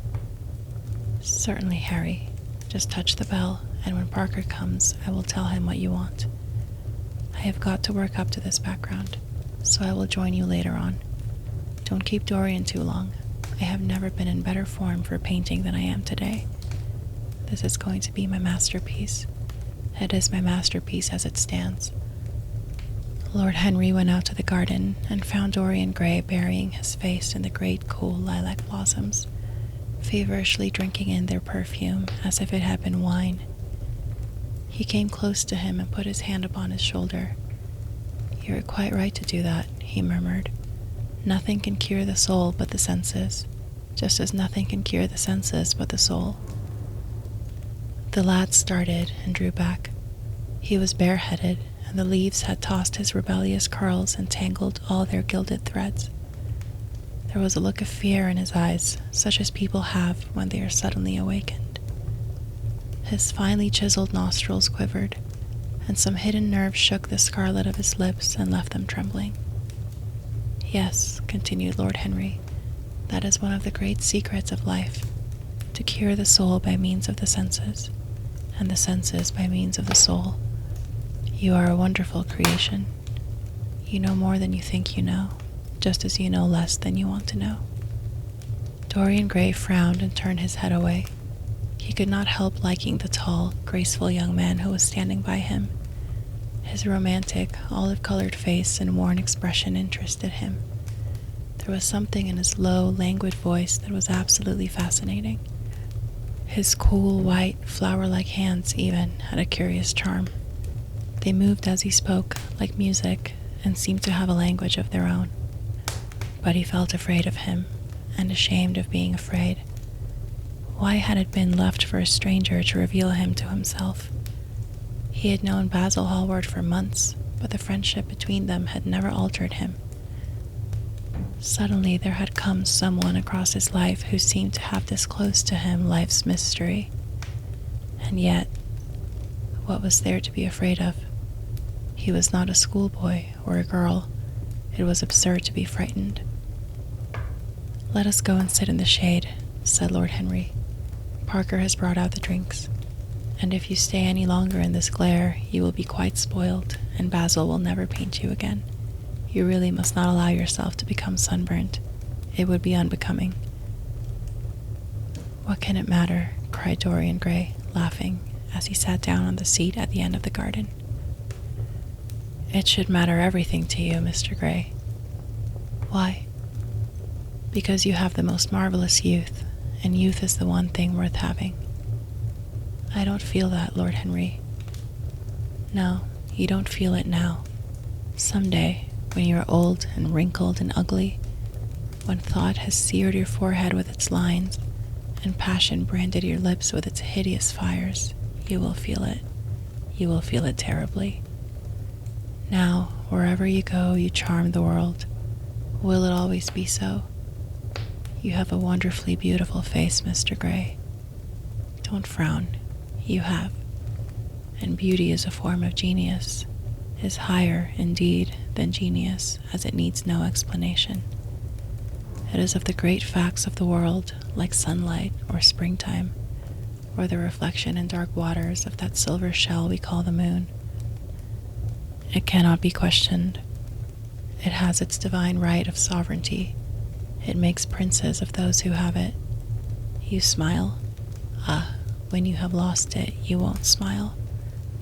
Certainly, Harry. Just touch the bell, and when Parker comes, I will tell him what you want. I have got to work up to this background, so I will join you later on. Don't keep Dorian too long. I have never been in better form for painting than I am today. This is going to be my masterpiece. It is my masterpiece as it stands. Lord Henry went out to the garden and found Dorian Gray burying his face in the great cool lilac blossoms, feverishly drinking in their perfume as if it had been wine. He came close to him and put his hand upon his shoulder. "You are quite right to do that," he murmured. "Nothing can cure the soul but the senses, just as nothing can cure the senses but the soul." The lad started and drew back. He was bareheaded, and the leaves had tossed his rebellious curls and tangled all their gilded threads. There was a look of fear in his eyes, such as people have when they are suddenly awakened. His finely chiseled nostrils quivered, and some hidden nerve shook the scarlet of his lips and left them trembling. "Yes," continued Lord Henry, "that is one of the great secrets of life, to cure the soul by means of the senses, and the senses by means of the soul. You are a wonderful creation. You know more than you think you know, just as you know less than you want to know." Dorian Gray frowned and turned his head away. He could not help liking the tall, graceful young man who was standing by him. His romantic, olive-colored face and worn expression interested him. There was something in his low, languid voice that was absolutely fascinating. His cool, white, flower-like hands even had a curious charm. They moved as he spoke, like music, and seemed to have a language of their own. But he felt afraid of him, and ashamed of being afraid. Why had it been left for a stranger to reveal him to himself? He had known Basil Hallward for months, but the friendship between them had never altered him. Suddenly there had come someone across his life who seemed to have disclosed to him life's mystery. And yet, what was there to be afraid of? He was not a schoolboy or a girl. It was absurd to be frightened. "Let us go and sit in the shade," said Lord Henry. "Parker has brought out the drinks, and if you stay any longer in this glare, you will be quite spoiled, and Basil will never paint you again. You really must not allow yourself to become sunburnt. It would be unbecoming." "What can it matter?" cried Dorian Gray, laughing, as he sat down on the seat at the end of the garden. "It should matter everything to you, Mr. Gray." "Why?" "Because you have the most marvelous youth, and youth is the one thing worth having." "I don't feel that, Lord Henry." "No, you don't feel it now. Someday, when you are old and wrinkled and ugly, when thought has seared your forehead with its lines, and passion branded your lips with its hideous fires, you will feel it. You will feel it terribly. Now, wherever you go, you charm the world. Will it always be so? You have a wonderfully beautiful face, Mr. Gray. Don't frown. You have. And beauty is a form of genius, is higher, indeed, than genius, as it needs no explanation. It is of the great facts of the world, like sunlight or springtime, or the reflection in dark waters of that silver shell we call the moon. It cannot be questioned. It has its divine right of sovereignty. It makes princes of those who have it. You smile. When you have lost it, you won't smile.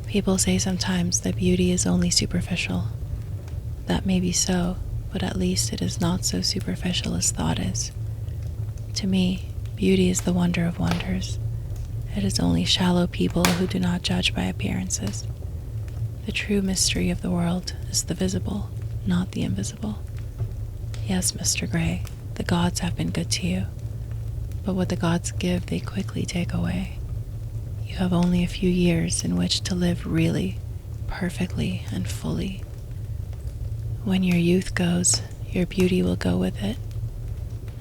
People say sometimes that beauty is only superficial. That may be so, but at least it is not so superficial as thought is. To me, beauty is the wonder of wonders. It is only shallow people who do not judge by appearances. The true mystery of the world is the visible, not the invisible. Yes, Mr. Gray, the gods have been good to you, but what the gods give, they quickly take away. You have only a few years in which to live really, perfectly, and fully. When your youth goes, your beauty will go with it,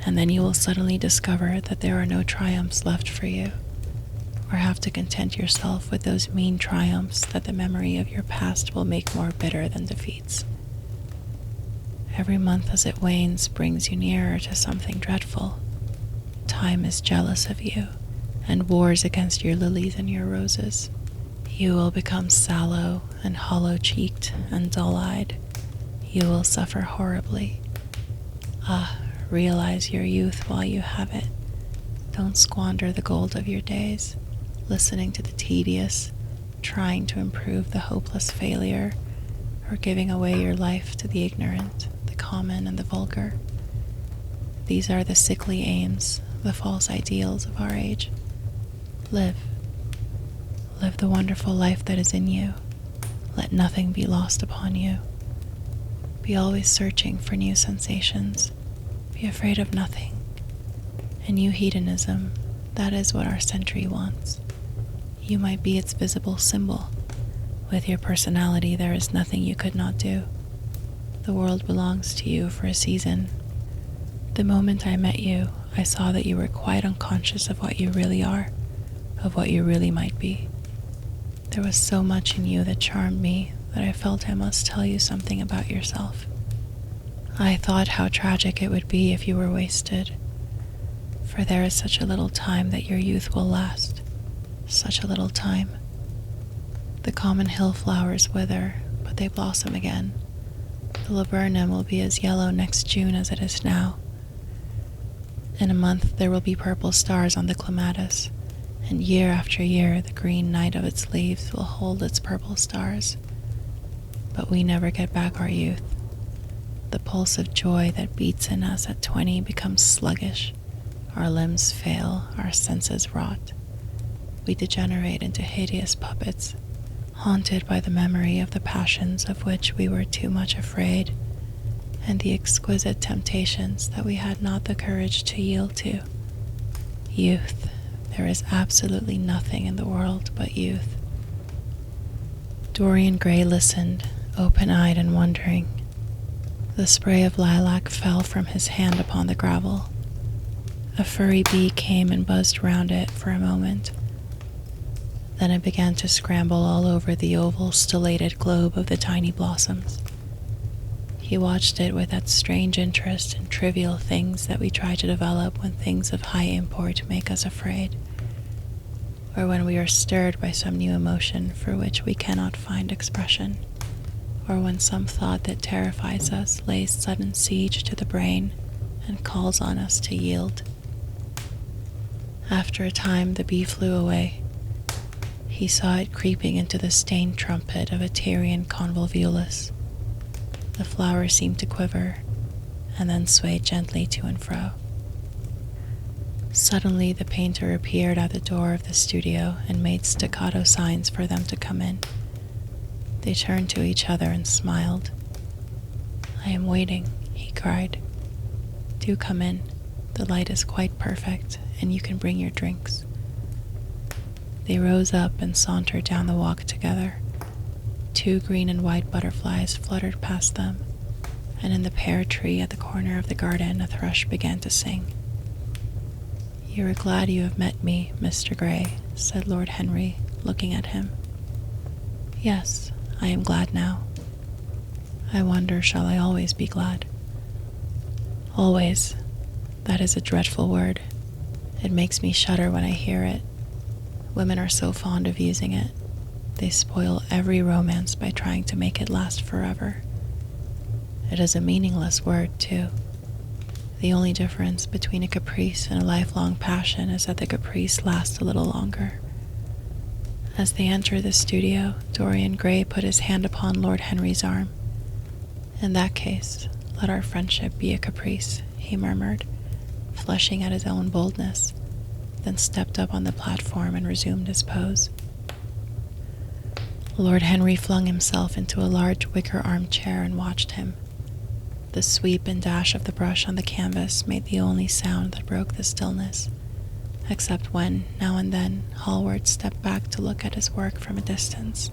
and then you will suddenly discover that there are no triumphs left for you, or have to content yourself with those mean triumphs that the memory of your past will make more bitter than defeats. Every month as it wanes brings you nearer to something dreadful. Time is jealous of you, and wars against your lilies and your roses. You will become sallow and hollow-cheeked and dull-eyed. You will suffer horribly. Realize your youth while you have it. Don't squander the gold of your days, listening to the tedious, trying to improve the hopeless failure, or giving away your life to the ignorant, the common, and the vulgar. These are the sickly aims, the false ideals of our age. Live. Live the wonderful life that is in you. Let nothing be lost upon you. Be always searching for new sensations. Be afraid of nothing. A new hedonism, that is what our century wants. You might be its visible symbol. With your personality, there is nothing you could not do. The world belongs to you for a season. The moment I met you, I saw that you were quite unconscious of what you really are, of what you really might be. There was so much in you that charmed me that I felt I must tell you something about yourself. I thought how tragic it would be if you were wasted, for there is such a little time that your youth will last, such a little time. The common hill flowers wither, but they blossom again. The laburnum will be as yellow next June as it is now. In a month there will be purple stars on the clematis, and year after year the green night of its leaves will hold its purple stars. But we never get back our youth. The pulse of joy that beats in us at 20 becomes sluggish. Our limbs fail, our senses rot. We degenerate into hideous puppets, haunted by the memory of the passions of which we were too much afraid, and the exquisite temptations that we had not the courage to yield to. Youth. There is absolutely nothing in the world but youth. Dorian Gray listened, open-eyed and wondering. The spray of lilac fell from his hand upon the gravel. A furry bee came and buzzed round it for a moment. Then it began to scramble all over the oval, stellated globe of the tiny blossoms. He watched it with that strange interest in trivial things that we try to develop when things of high import make us afraid, or when we are stirred by some new emotion for which we cannot find expression, or when some thought that terrifies us lays sudden siege to the brain and calls on us to yield. After a time, the bee flew away. He saw it creeping into the stained trumpet of a Tyrian convolvulus. The flower seemed to quiver, and then swayed gently to and fro. Suddenly, the painter appeared at the door of the studio and made staccato signs for them to come in. They turned to each other and smiled. "I am waiting," he cried. "Do come in. The light is quite perfect, and you can bring your drinks." They rose up and sauntered down the walk together. 2 green and white butterflies fluttered past them, and in the pear tree at the corner of the garden a thrush began to sing. "You are glad you have met me, Mr. Gray," said Lord Henry, looking at him. "Yes, I am glad now. I wonder, shall I always be glad?" "Always. That is a dreadful word. It makes me shudder when I hear it. Women are so fond of using it. They spoil every romance by trying to make it last forever. It is a meaningless word, too. The only difference between a caprice and a lifelong passion is that the caprice lasts a little longer. As they enter the studio, Dorian Gray put his hand upon Lord Henry's arm. "In that case, let our friendship be a caprice," he murmured, flushing at his own boldness, then stepped up on the platform and resumed his pose. Lord Henry flung himself into a large wicker armchair and watched him. The sweep and dash of the brush on the canvas made the only sound that broke the stillness, except when, now and then, Hallward stepped back to look at his work from a distance.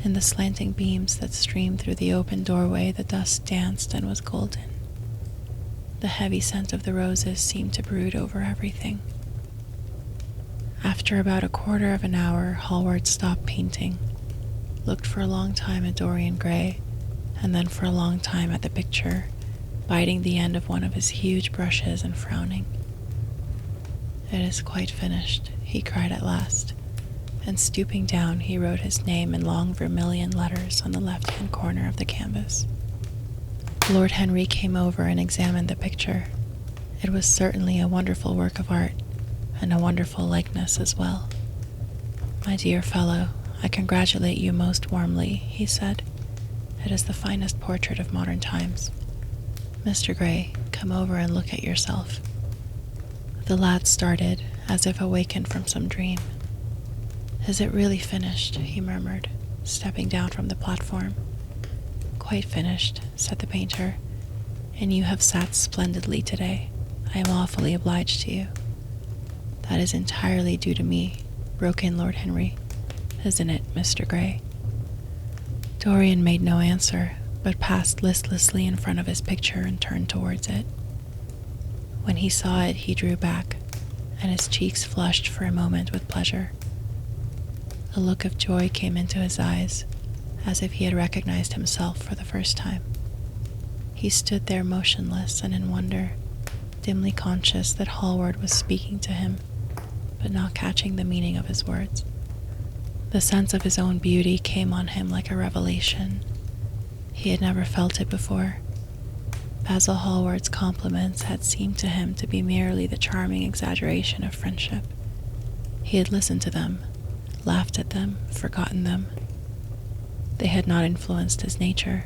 In the slanting beams that streamed through the open doorway, the dust danced and was golden. The heavy scent of the roses seemed to brood over everything. After about a quarter of an hour, Hallward stopped painting, looked for a long time at Dorian Gray, and then for a long time at the picture, biting the end of one of his huge brushes and frowning. "It is quite finished," he cried at last, and stooping down, he wrote his name in long vermilion letters on the left-hand corner of the canvas. Lord Henry came over and examined the picture. It was certainly a wonderful work of art, and a wonderful likeness as well. "My dear fellow, I congratulate you most warmly," he said. "It is the finest portrait of modern times. Mr. Gray, come over and look at yourself." The lad started, as if awakened from some dream. "Is it really finished?" he murmured, stepping down from the platform. "Quite finished," said the painter, "and you have sat splendidly today. I am awfully obliged to you." "That is entirely due to me," broke in Lord Henry. "Isn't it, Mr. Gray?" Dorian made no answer, but passed listlessly in front of his picture and turned towards it. When he saw it, he drew back, and his cheeks flushed for a moment with pleasure. A look of joy came into his eyes, as if he had recognized himself for the first time. He stood there motionless and in wonder, dimly conscious that Hallward was speaking to him, but not catching the meaning of his words. The sense of his own beauty came on him like a revelation. He had never felt it before. Basil Hallward's compliments had seemed to him to be merely the charming exaggeration of friendship. He had listened to them, laughed at them, forgotten them. They had not influenced his nature.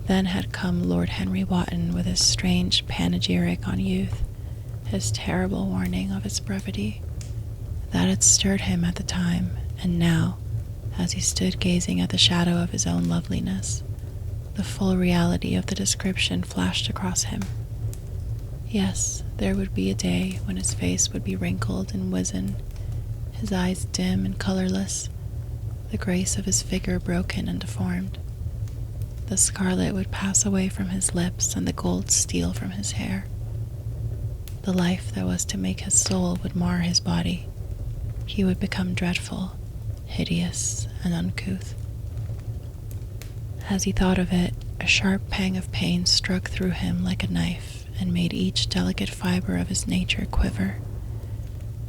Then had come Lord Henry Wotton with his strange panegyric on youth, his terrible warning of its brevity. That had stirred him at the time, and now, as he stood gazing at the shadow of his own loveliness, the full reality of the description flashed across him. Yes, there would be a day when his face would be wrinkled and wizen, his eyes dim and colorless, the grace of his figure broken and deformed. The scarlet would pass away from his lips and the gold steal from his hair. The life that was to make his soul would mar his body. He would become dreadful, hideous, and uncouth. As he thought of it, a sharp pang of pain struck through him like a knife and made each delicate fiber of his nature quiver.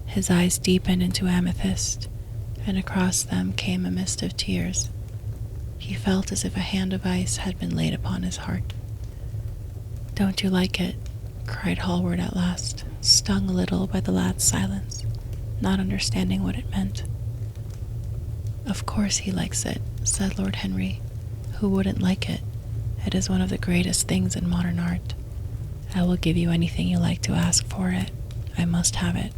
His eyes deepened into amethyst, and across them came a mist of tears. He felt as if a hand of ice had been laid upon his heart. "Don't you like it?" cried Hallward at last, stung a little by the lad's silence, not understanding what it meant. "Of course he likes it," said Lord Henry. "Who wouldn't like it? It is one of the greatest things in modern art. I will give you anything you like to ask for it. I must have it."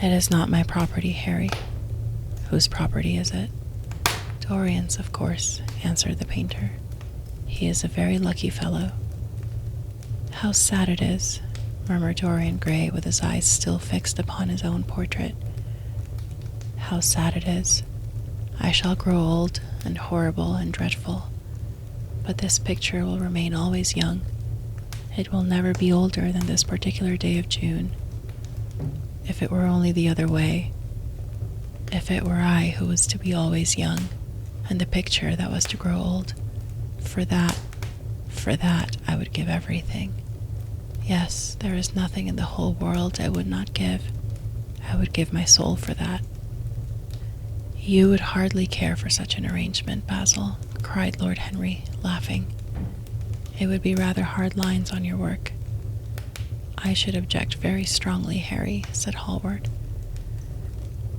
"It is not my property, Harry." "Whose property is it?" "Dorian's, of course," answered the painter. "He is a very lucky fellow." "How sad it is," murmured Dorian Gray with his eyes still fixed upon his own portrait. "How sad it is. I shall grow old and horrible and dreadful, but this picture will remain always young. It will never be older than this particular day of June. If it were only the other way, if it were I who was to be always young, and the picture that was to grow old, for that I would give everything. Yes, there is nothing in the whole world I would not give. I would give my soul for that." "You would hardly care for such an arrangement, Basil," cried Lord Henry, laughing. It would be rather hard lines on your work. I should object very strongly, Harry, said Hallward.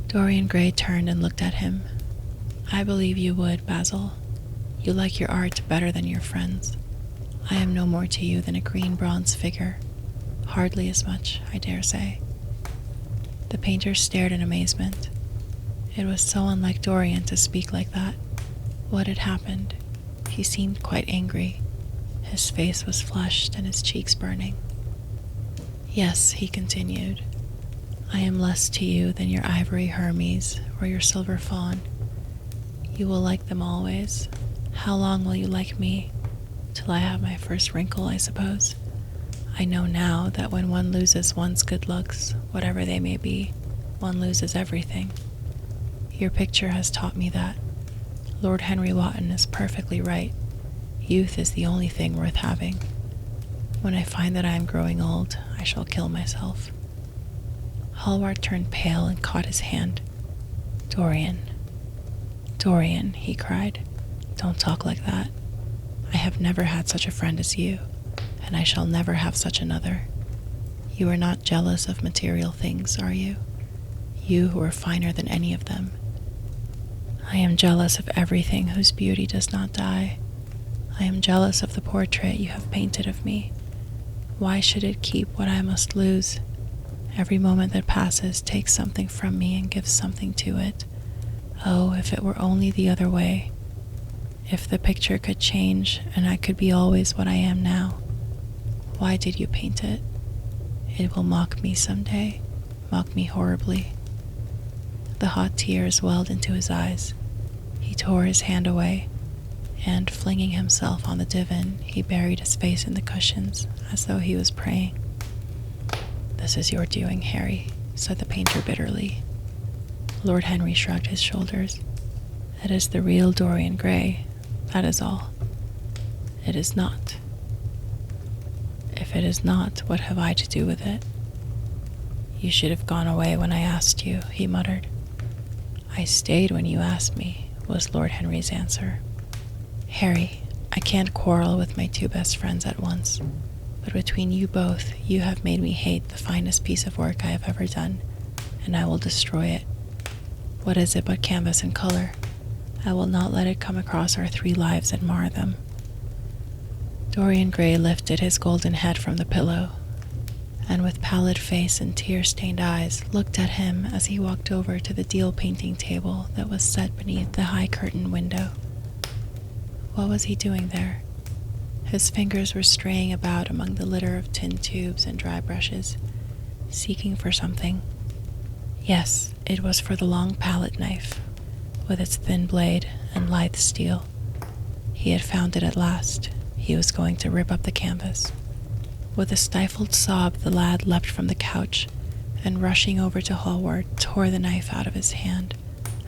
Dorian Gray turned and looked at him. I believe you would, Basil. You like your art better than your friends. I am no more to you than a green bronze figure. Hardly as much, I dare say. The painter stared in amazement. It was so unlike Dorian to speak like that. What had happened? He seemed quite angry. His face was flushed and his cheeks burning. Yes, he continued, I am less to you than your ivory Hermes or your silver fawn. You will like them always. How long will you like me? Till I have my first wrinkle, I suppose. I know now that when one loses one's good looks, whatever they may be, one loses everything. Your picture has taught me that. Lord Henry Wotton is perfectly right. Youth is the only thing worth having. When I find that I am growing old, I shall kill myself. Hallward turned pale and caught his hand. Dorian, he cried, don't talk like that. I have never had such a friend as you, and I shall never have such another. You are not jealous of material things, are you? You who are finer than any of them. I am jealous of everything whose beauty does not die. I am jealous of the portrait you have painted of me. Why should it keep what I must lose? Every moment that passes takes something from me and gives something to it. Oh, if it were only the other way. If the picture could change and I could be always what I am now. Why did you paint it? It will mock me someday, mock me horribly. The hot tears welled into his eyes. He tore his hand away, and flinging himself on the divan, he buried his face in the cushions as though he was praying. This is your doing, Harry, said the painter bitterly. Lord Henry shrugged his shoulders. It is the real Dorian Gray, that is all. It is not. If it is not, what have I to do with it? You should have gone away when I asked you, he muttered. I stayed when you asked me, was Lord Henry's answer. Harry, I can't quarrel with my two best friends at once, but between you both, you have made me hate the finest piece of work I have ever done, and I will destroy it. What is it but canvas and color? I will not let it come across our 3 lives and mar them. Dorian Gray lifted his golden head from the pillow, and with pallid face and tear-stained eyes looked at him as he walked over to the deal painting table that was set beneath the high curtained window. What was he doing there? His fingers were straying about among the litter of tin tubes and dry brushes, seeking for something. Yes, it was for the long palette knife, with its thin blade and lithe steel. He had found it at last. He was going to rip up the canvas. With a stifled sob, the lad leapt from the couch, and rushing over to Hallward, tore the knife out of his hand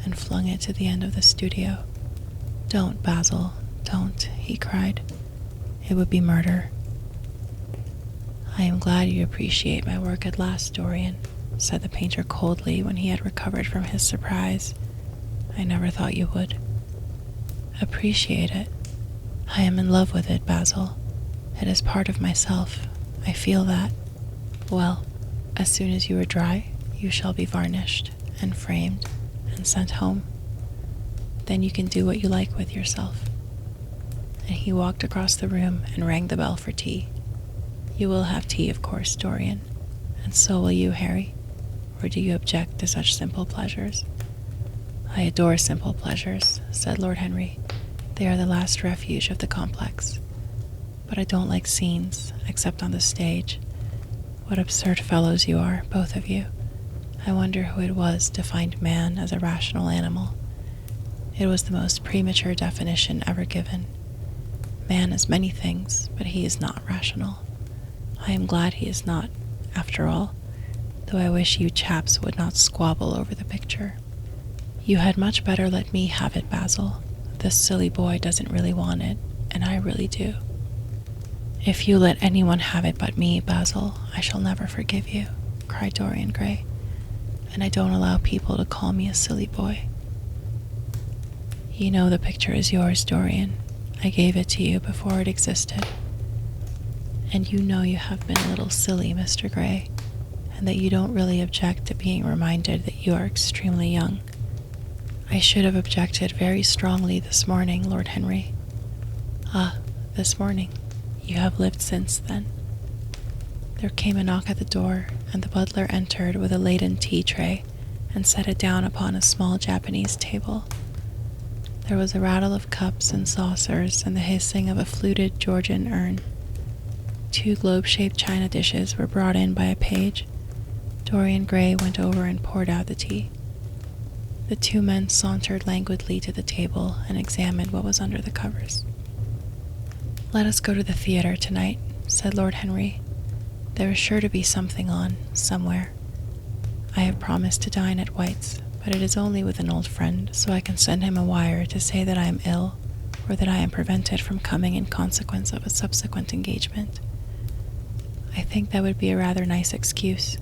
and flung it to the end of the studio. Don't, Basil, don't, he cried. It would be murder. I am glad you appreciate my work at last, Dorian, said the painter coldly when he had recovered from his surprise. I never thought you would. Appreciate it? I am in love with it, Basil. It is part of myself. I feel that. Well, as soon as you are dry, you shall be varnished and framed and sent home. Then you can do what you like with yourself. And he walked across the room and rang the bell for tea. You will have tea, of course, Dorian, and so will you, Harry. Or do you object to such simple pleasures? I adore simple pleasures, said Lord Henry. They are the last refuge of the complex. But I don't like scenes, except on the stage. What absurd fellows you are, both of you. I wonder who it was to find man as a rational animal. It was the most premature definition ever given. Man is many things, but he is not rational. I am glad he is not, after all, though I wish you chaps would not squabble over the picture. You had much better let me have it, Basil. This silly boy doesn't really want it, and I really do. If you let anyone have it but me, Basil, I shall never forgive you, cried Dorian Gray, and I don't allow people to call me a silly boy. You know the picture is yours, Dorian. I gave it to you before it existed. And you know you have been a little silly, Mr. Gray, and that you don't really object to being reminded that you are extremely young. I should have objected very strongly this morning, Lord Henry. Ah, this morning. You have lived since then. There came a knock at the door, and the butler entered with a laden tea tray and set it down upon a small Japanese table. There was a rattle of cups and saucers and the hissing of a fluted Georgian urn. 2 globe-shaped china dishes were brought in by a page. Dorian Gray went over and poured out the tea. The 2 men sauntered languidly to the table and examined what was under the covers. "Let us go to the theater tonight," said Lord Henry. "There is sure to be something on, somewhere. I have promised to dine at White's, but it is only with an old friend, so I can send him a wire to say that I am ill, or that I am prevented from coming in consequence of a subsequent engagement. I think that would be a rather nice excuse.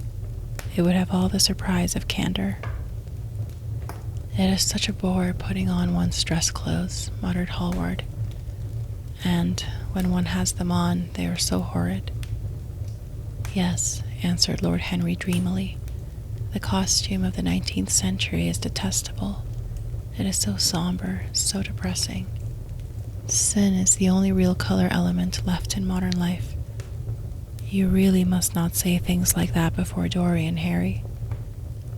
It would have all the surprise of candor." "It is such a bore putting on one's dress clothes," muttered Hallward. "And when one has them on, they are so horrid." "Yes," answered Lord Henry dreamily. "The costume of the 19th century is detestable. It is so somber, so depressing. Sin is the only real color element left in modern life. You really must not say things like that before Dorian, Harry."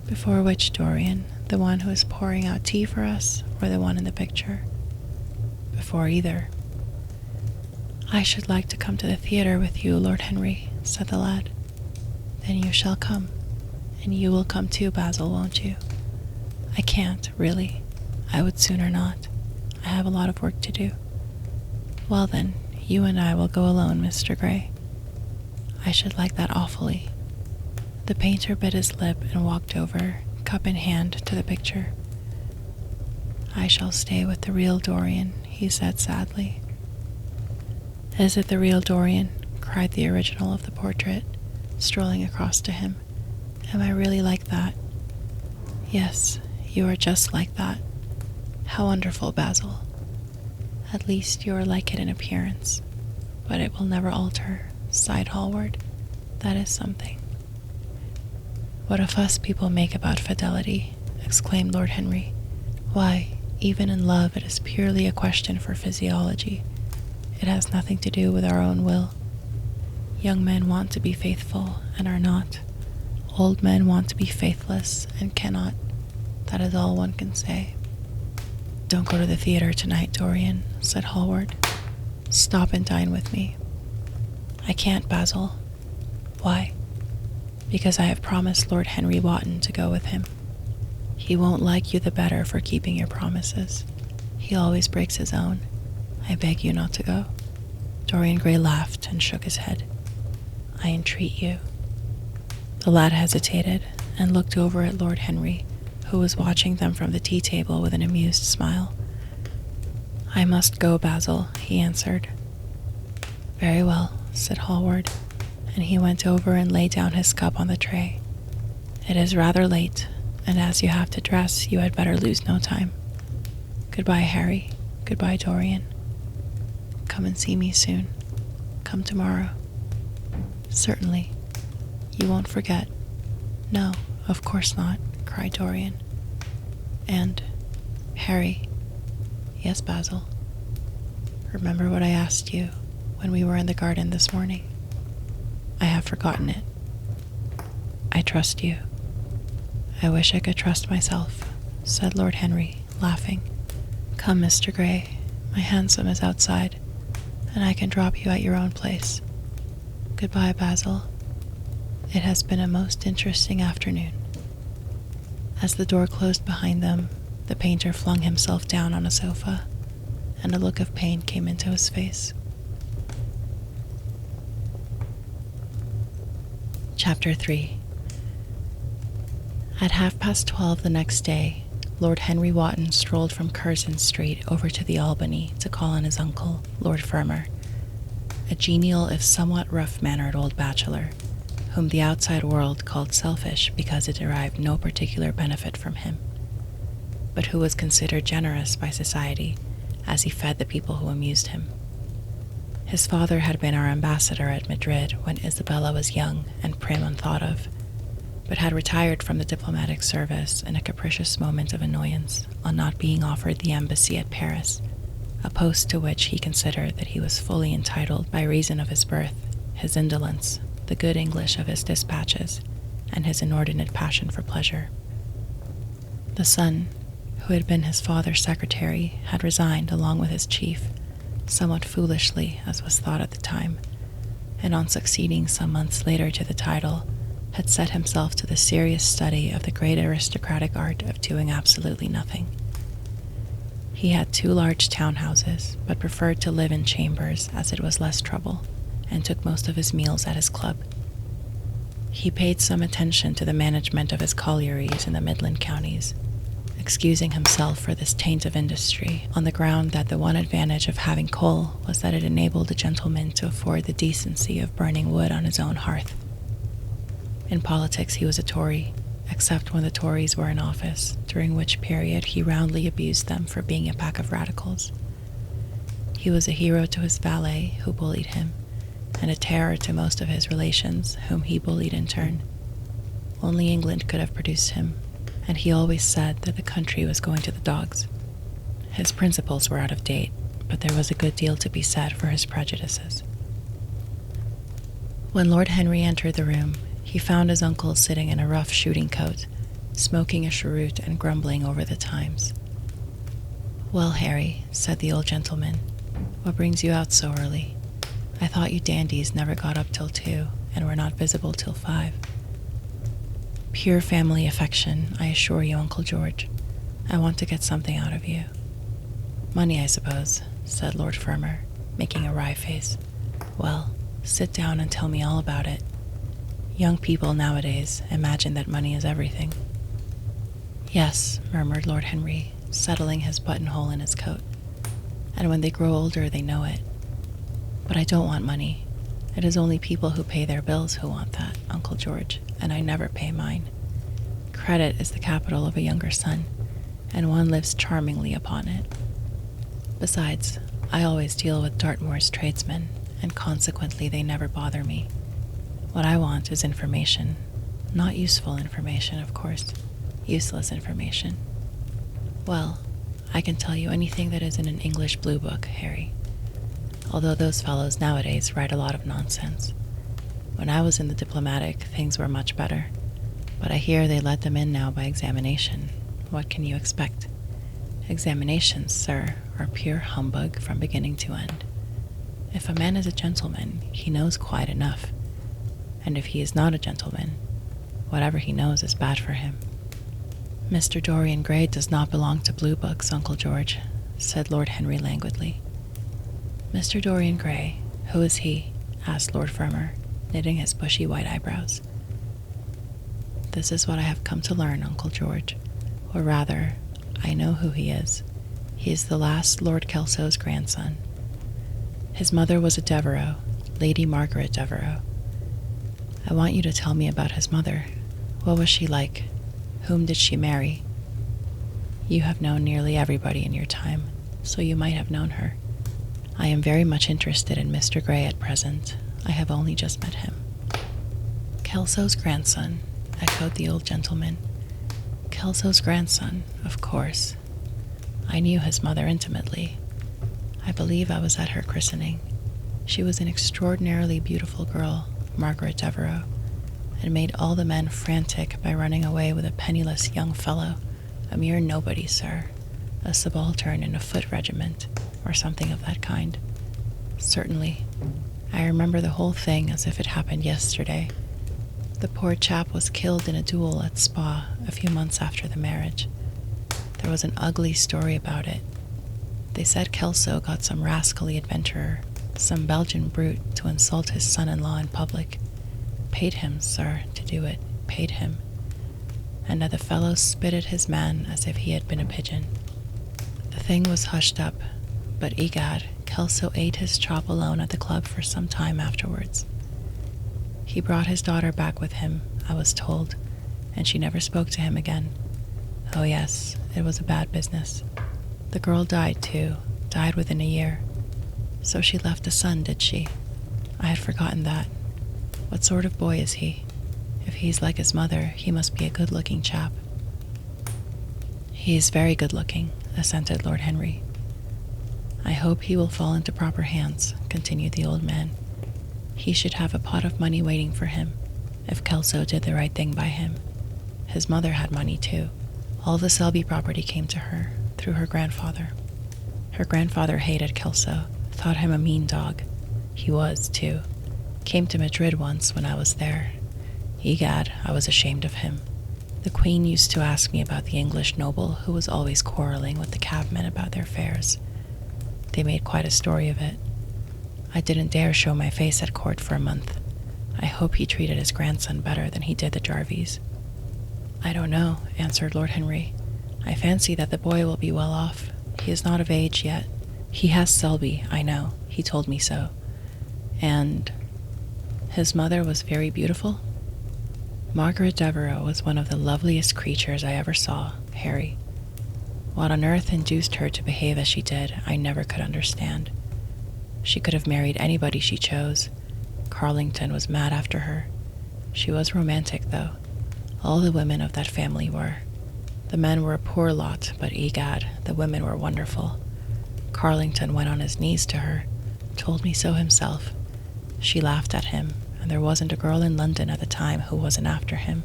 "Before which Dorian? The one who is pouring out tea for us, or the one in the picture?" "Before either." "I should like to come to the theater with you, Lord Henry," said the lad. "Then you shall come. And you will come too, Basil, won't you?" "I can't, really. I would sooner not. I have a lot of work to do." "Well then, you and I will go alone, Mr. Gray." "I should like that awfully." The painter bit his lip and walked over, cup in hand, to the picture. "I shall stay with the real Dorian," he said sadly. "Is it the real Dorian?" cried the original of the portrait, strolling across to him. "Am I really like that?" "Yes, you are just like that. How wonderful, Basil. At least you are like it in appearance, but it will never alter," sighed Hallward. "That is something." "What a fuss people make about fidelity," exclaimed Lord Henry. "Why, even in love it is purely a question for physiology. It has nothing to do with our own will. Young men want to be faithful and are not. Old men want to be faithless and cannot. That is all one can say." "Don't go to the theater tonight, Dorian," said Hallward. "Stop and dine with me." "I can't, Basil." "Why?" "Because I have promised Lord Henry Wotton to go with him. He won't like you the better for keeping your promises. He always breaks his own. I beg you not to go." Dorian Gray laughed and shook his head. "I entreat you." The lad hesitated and looked over at Lord Henry, who was watching them from the tea table with an amused smile. "I must go, Basil," he answered. "Very well," said Hallward, and he went over and laid down his cup on the tray. "It is rather late, and as you have to dress, you had better lose no time. Goodbye, Harry. Goodbye, Dorian. Come and see me soon. Come tomorrow." "Certainly. You won't forget?" "No, of course not," cried Dorian. "And, Harry." "Yes, Basil." "Remember what I asked you when we were in the garden this morning?" "I have forgotten it." "I trust you." "I wish I could trust myself," said Lord Henry, laughing. "Come, Mr. Gray, my hansom is outside, and I can drop you at your own place. Goodbye, Basil. It has been a most interesting afternoon." As the door closed behind them, the painter flung himself down on a sofa, and a look of pain came into his face. Chapter 3. At 12:30 the next day, Lord Henry Wotton strolled from Curzon Street over to the Albany to call on his uncle, Lord Fermor, a genial if somewhat rough-mannered old bachelor, whom the outside world called selfish because it derived no particular benefit from him, but who was considered generous by society as he fed the people who amused him. His father had been our ambassador at Madrid when Isabella was young and prim unthought of, but had retired from the diplomatic service in a capricious moment of annoyance on not being offered the embassy at Paris, a post to which he considered that he was fully entitled by reason of his birth, his indolence, the good English of his dispatches, and his inordinate passion for pleasure. The son, who had been his father's secretary, had resigned along with his chief, somewhat foolishly as was thought at the time, and on succeeding some months later to the title, had set himself to the serious study of the great aristocratic art of doing absolutely nothing. He had 2 large townhouses, but preferred to live in chambers as it was less trouble, and took most of his meals at his club. He paid some attention to the management of his collieries in the Midland counties, excusing himself for this taint of industry on the ground that the one advantage of having coal was that it enabled a gentleman to afford the decency of burning wood on his own hearth. In politics he was a Tory, except when the Tories were in office, during which period he roundly abused them for being a pack of radicals. He was a hero to his valet, who bullied him, and a terror to most of his relations, whom he bullied in turn. Only England could have produced him, and he always said that the country was going to the dogs. His principles were out of date, but there was a good deal to be said for his prejudices. When Lord Henry entered the room, he found his uncle sitting in a rough shooting coat, smoking a cheroot and grumbling over the Times. "Well, Harry," said the old gentleman, "what brings you out so early? I thought you dandies never got up till 2 and were not visible till 5. "Pure family affection, I assure you, Uncle George. I want to get something out of you." "Money, I suppose," said Lord Fermor, making a wry face. "Well, sit down and tell me all about it. Young people nowadays imagine that money is everything." "Yes," murmured Lord Henry, settling his buttonhole in his coat. "And when they grow older, they know it. But I don't want money. It is only people who pay their bills who want that, Uncle George, and I never pay mine. Credit is the capital of a younger son, and one lives charmingly upon it. Besides, I always deal with Dartmoor's tradesmen, and consequently they never bother me. What I want is information. Not useful information, of course. Useless information. Well, I can tell you anything that is in an English blue book, Harry. Although those fellows nowadays write a lot of nonsense. When I was in the diplomatic, things were much better. But I hear they let them in now by examination. What can you expect? Examinations, sir, are pure humbug from beginning to end. If a man is a gentleman, he knows quite enough. And if he is not a gentleman, whatever he knows is bad for him." "Mr. Dorian Gray does not belong to blue books, Uncle George," said Lord Henry languidly. "Mr. Dorian Gray, who is he?" asked Lord Fermor, knitting his bushy white eyebrows. "This is what I have come to learn, Uncle George. Or rather, I know who he is. He is the last Lord Kelso's grandson. His mother was a Devereux, Lady Margaret Devereux. I want you to tell me about his mother. What was she like? Whom did she marry? You have known nearly everybody in your time, so you might have known her. I am very much interested in Mr. Gray at present. I have only just met him." "Kelso's grandson," echoed the old gentleman. "Kelso's grandson, of course. I knew his mother intimately. I believe I was at her christening. She was an extraordinarily beautiful girl, Margaret Devereux, and made all the men frantic by running away with a penniless young fellow, a mere nobody, sir, a subaltern in a foot regiment, or something of that kind. Certainly, I remember the whole thing as if it happened yesterday. The poor chap was killed in a duel at Spa a few months after the marriage. There was an ugly story about it. They said Kelso got some rascally adventurer, some Belgian brute, to insult his son-in-law in public. Paid him, sir, to do it, paid him. And that the fellow spitted his man as if he had been a pigeon. The thing was hushed up, but egad, Kelso ate his chop alone at the club for some time afterwards. He brought his daughter back with him, I was told, and she never spoke to him again. Oh yes, it was a bad business. The girl died too, died within a year. So she left a son, did she? I had forgotten that. What sort of boy is he? If he's like his mother, he must be a good-looking chap. He is very good-looking, assented Lord Henry. I hope he will fall into proper hands, continued the old man. He should have a pot of money waiting for him, if Kelso did the right thing by him. His mother had money, too. All the Selby property came to her, through her grandfather. Her grandfather hated Kelso, thought him a mean dog. He was, too. Came to Madrid once when I was there. Egad, I was ashamed of him. The Queen used to ask me about the English noble who was always quarreling with the cabmen about their fares. They made quite a story of it. I didn't dare show my face at court for a month. I hope he treated his grandson better than he did the Jarvies. I don't know, answered Lord Henry. I fancy that the boy will be well off. He is not of age yet. He has Selby, I know. He told me so. And his mother was very beautiful? Margaret Devereux was one of the loveliest creatures I ever saw, Harry. What on earth induced her to behave as she did, I never could understand. She could have married anybody she chose. Carlington was mad after her. She was romantic, though. All the women of that family were. The men were a poor lot, but egad, the women were wonderful. Carlington went on his knees to her, told me so himself. She laughed at him, and there wasn't a girl in London at the time who wasn't after him.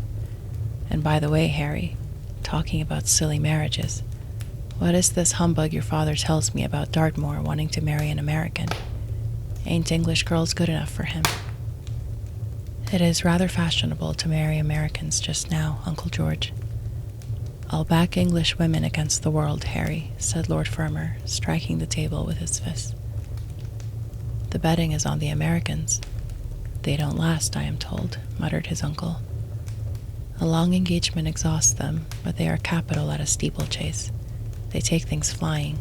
And by the way, Harry, talking about silly marriages, what is this humbug your father tells me about Dartmoor wanting to marry an American? Ain't English girls good enough for him? It is rather fashionable to marry Americans just now, Uncle George. I'll back English women against the world, Harry, said Lord Fermor, striking the table with his fist. The betting is on the Americans. They don't last, I am told, muttered his uncle. A long engagement exhausts them, but they are capital at a steeplechase. They take things flying.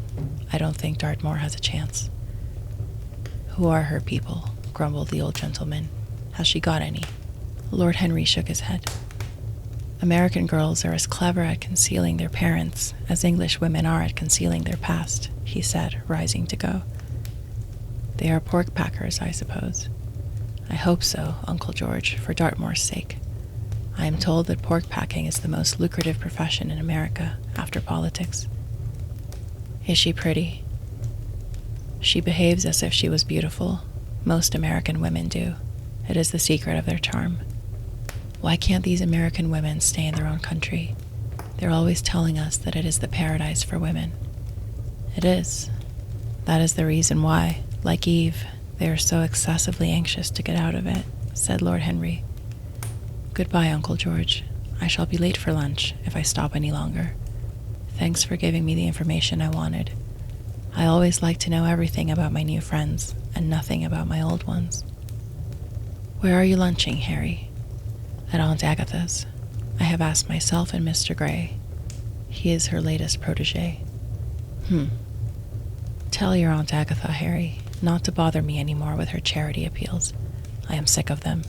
I don't think Dartmoor has a chance. Who are her people? Grumbled the old gentleman. Has she got any? Lord Henry shook his head. American girls are as clever at concealing their parents as English women are at concealing their past, he said, rising to go. They are pork packers, I suppose. I hope so, Uncle George, for Dartmoor's sake. I am told that pork packing is the most lucrative profession in America, after politics. Is she pretty? She behaves as if she was beautiful. Most American women do. It is the secret of their charm. Why can't these American women stay in their own country? They're always telling us that it is the paradise for women. It is. That is the reason why, like Eve, they are so excessively anxious to get out of it, said Lord Henry. Goodbye, Uncle George. I shall be late for lunch if I stop any longer. Thanks for giving me the information I wanted. I always like to know everything about my new friends and nothing about my old ones. Where are you lunching, Harry? At Aunt Agatha's. I have asked myself and Mr. Gray. He is her latest protege. Tell your Aunt Agatha, Harry, not to bother me any more with her charity appeals. I am sick of them.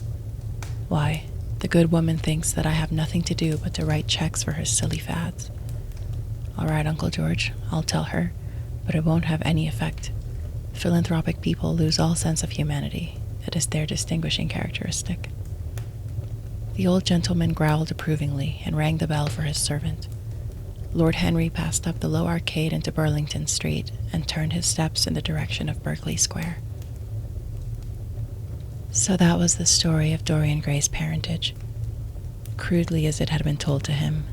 Why, the good woman thinks that I have nothing to do but to write checks for her silly fads. All right, Uncle George, I'll tell her, but it won't have any effect. Philanthropic people lose all sense of humanity. It is their distinguishing characteristic. The old gentleman growled approvingly and rang the bell for his servant. Lord Henry passed up the low arcade into Burlington Street and turned his steps in the direction of Berkeley Square. So that was the story of Dorian Gray's parentage. Crudely as it had been told to him,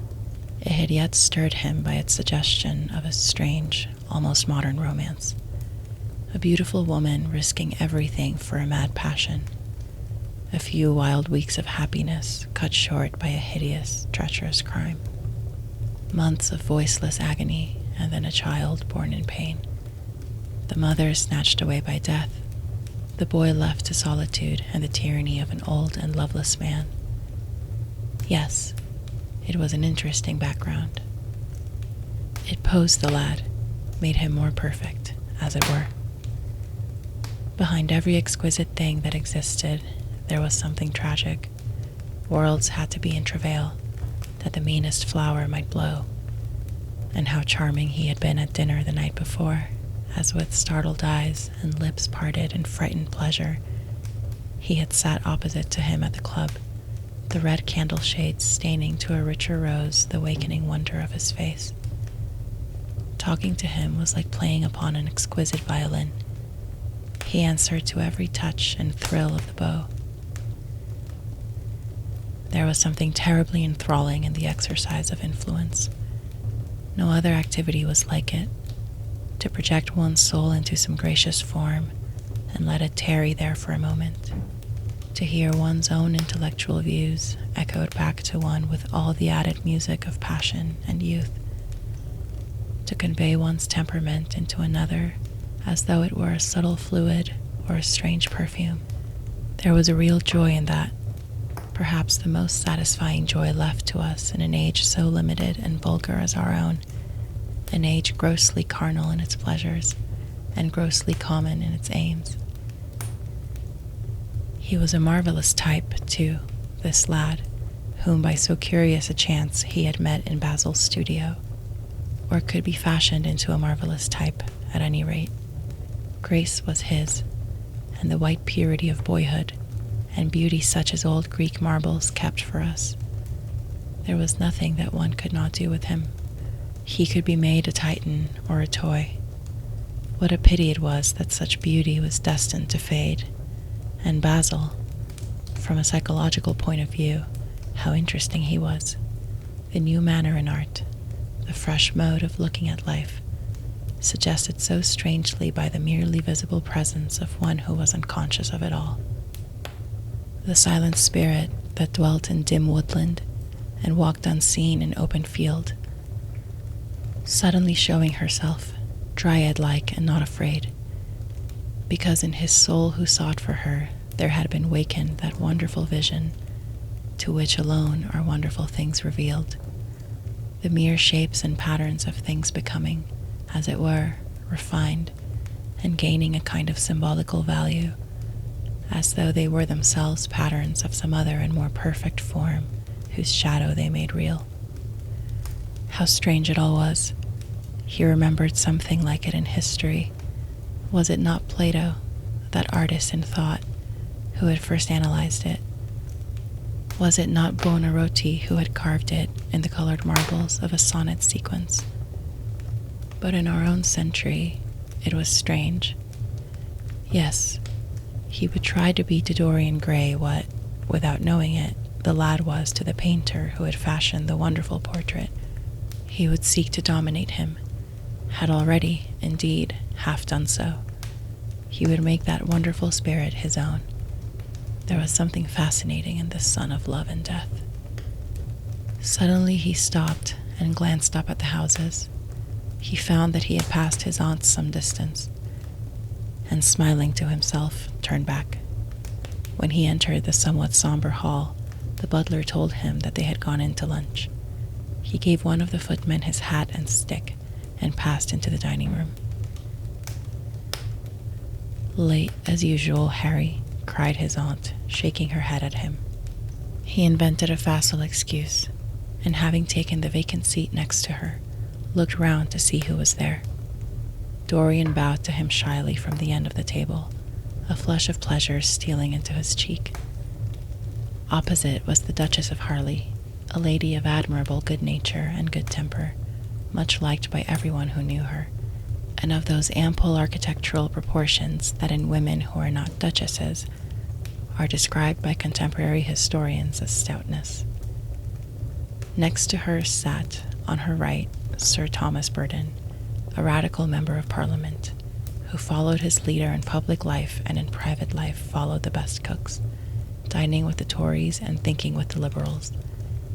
it had yet stirred him by its suggestion of a strange, almost modern romance. A beautiful woman risking everything for a mad passion. A few wild weeks of happiness cut short by a hideous, treacherous crime. Months of voiceless agony, and then a child born in pain. The mother snatched away by death. The boy left to solitude and the tyranny of an old and loveless man. Yes, it was an interesting background. It posed the lad, made him more perfect, as it were. Behind every exquisite thing that existed, there was something tragic. Worlds had to be in travail, that the meanest flower might blow. And how charming he had been at dinner the night before, as with startled eyes and lips parted in frightened pleasure, he had sat opposite to him at the club, the red candle shades staining to a richer rose the awakening wonder of his face. Talking to him was like playing upon an exquisite violin. He answered to every touch and thrill of the bow. There was something terribly enthralling in the exercise of influence. No other activity was like it. To project one's soul into some gracious form and let it tarry there for a moment. To hear one's own intellectual views echoed back to one with all the added music of passion and youth. To convey one's temperament into another as though it were a subtle fluid or a strange perfume. There was a real joy in that, perhaps the most satisfying joy left to us in an age so limited and vulgar as our own, an age grossly carnal in its pleasures and grossly common in its aims. He was a marvelous type, too, this lad, whom by so curious a chance he had met in Basil's studio, or could be fashioned into a marvelous type, at any rate. Grace was his, and the white purity of boyhood, and beauty such as old Greek marbles kept for us. There was nothing that one could not do with him. He could be made a Titan or a toy. What a pity it was that such beauty was destined to fade. And Basil, from a psychological point of view, how interesting he was. The new manner in art, the fresh mode of looking at life, suggested so strangely by the merely visible presence of one who was unconscious of it all. The silent spirit that dwelt in dim woodland and walked unseen in open field, suddenly showing herself, dryad-like and not afraid, because in his soul who sought for her there had been wakened that wonderful vision, to which alone are wonderful things revealed, the mere shapes and patterns of things becoming, as it were, refined, and gaining a kind of symbolical value, as though they were themselves patterns of some other and more perfect form, whose shadow they made real. How strange it all was. He remembered something like it in history. Was it not Plato, that artist in thought, who had first analyzed it? Was it not Buonarroti who had carved it in the colored marbles of a sonnet sequence? But in our own century, it was strange. Yes, he would try to be to Dorian Gray what, without knowing it, the lad was to the painter who had fashioned the wonderful portrait. He would seek to dominate him, had already, indeed, half done so. He would make that wonderful spirit his own. There was something fascinating in this son of love and death. Suddenly he stopped and glanced up at the houses. He found that he had passed his aunts some distance, and smiling to himself, turned back. When he entered the somewhat somber hall, the butler told him that they had gone in to lunch. He gave one of the footmen his hat and stick, and passed into the dining room. "Late as usual, Harry," cried his aunt, shaking her head at him. He invented a facile excuse, and having taken the vacant seat next to her, looked round to see who was there. Dorian bowed to him shyly from the end of the table, a flush of pleasure stealing into his cheek. Opposite was the Duchess of Harley, a lady of admirable good nature and good temper, much liked by everyone who knew her, and of those ample architectural proportions that in women who are not duchesses are described by contemporary historians as stoutness. Next to her sat, on her right, Sir Thomas Burton, a radical member of Parliament, who followed his leader in public life and in private life followed the best cooks, dining with the Tories and thinking with the Liberals,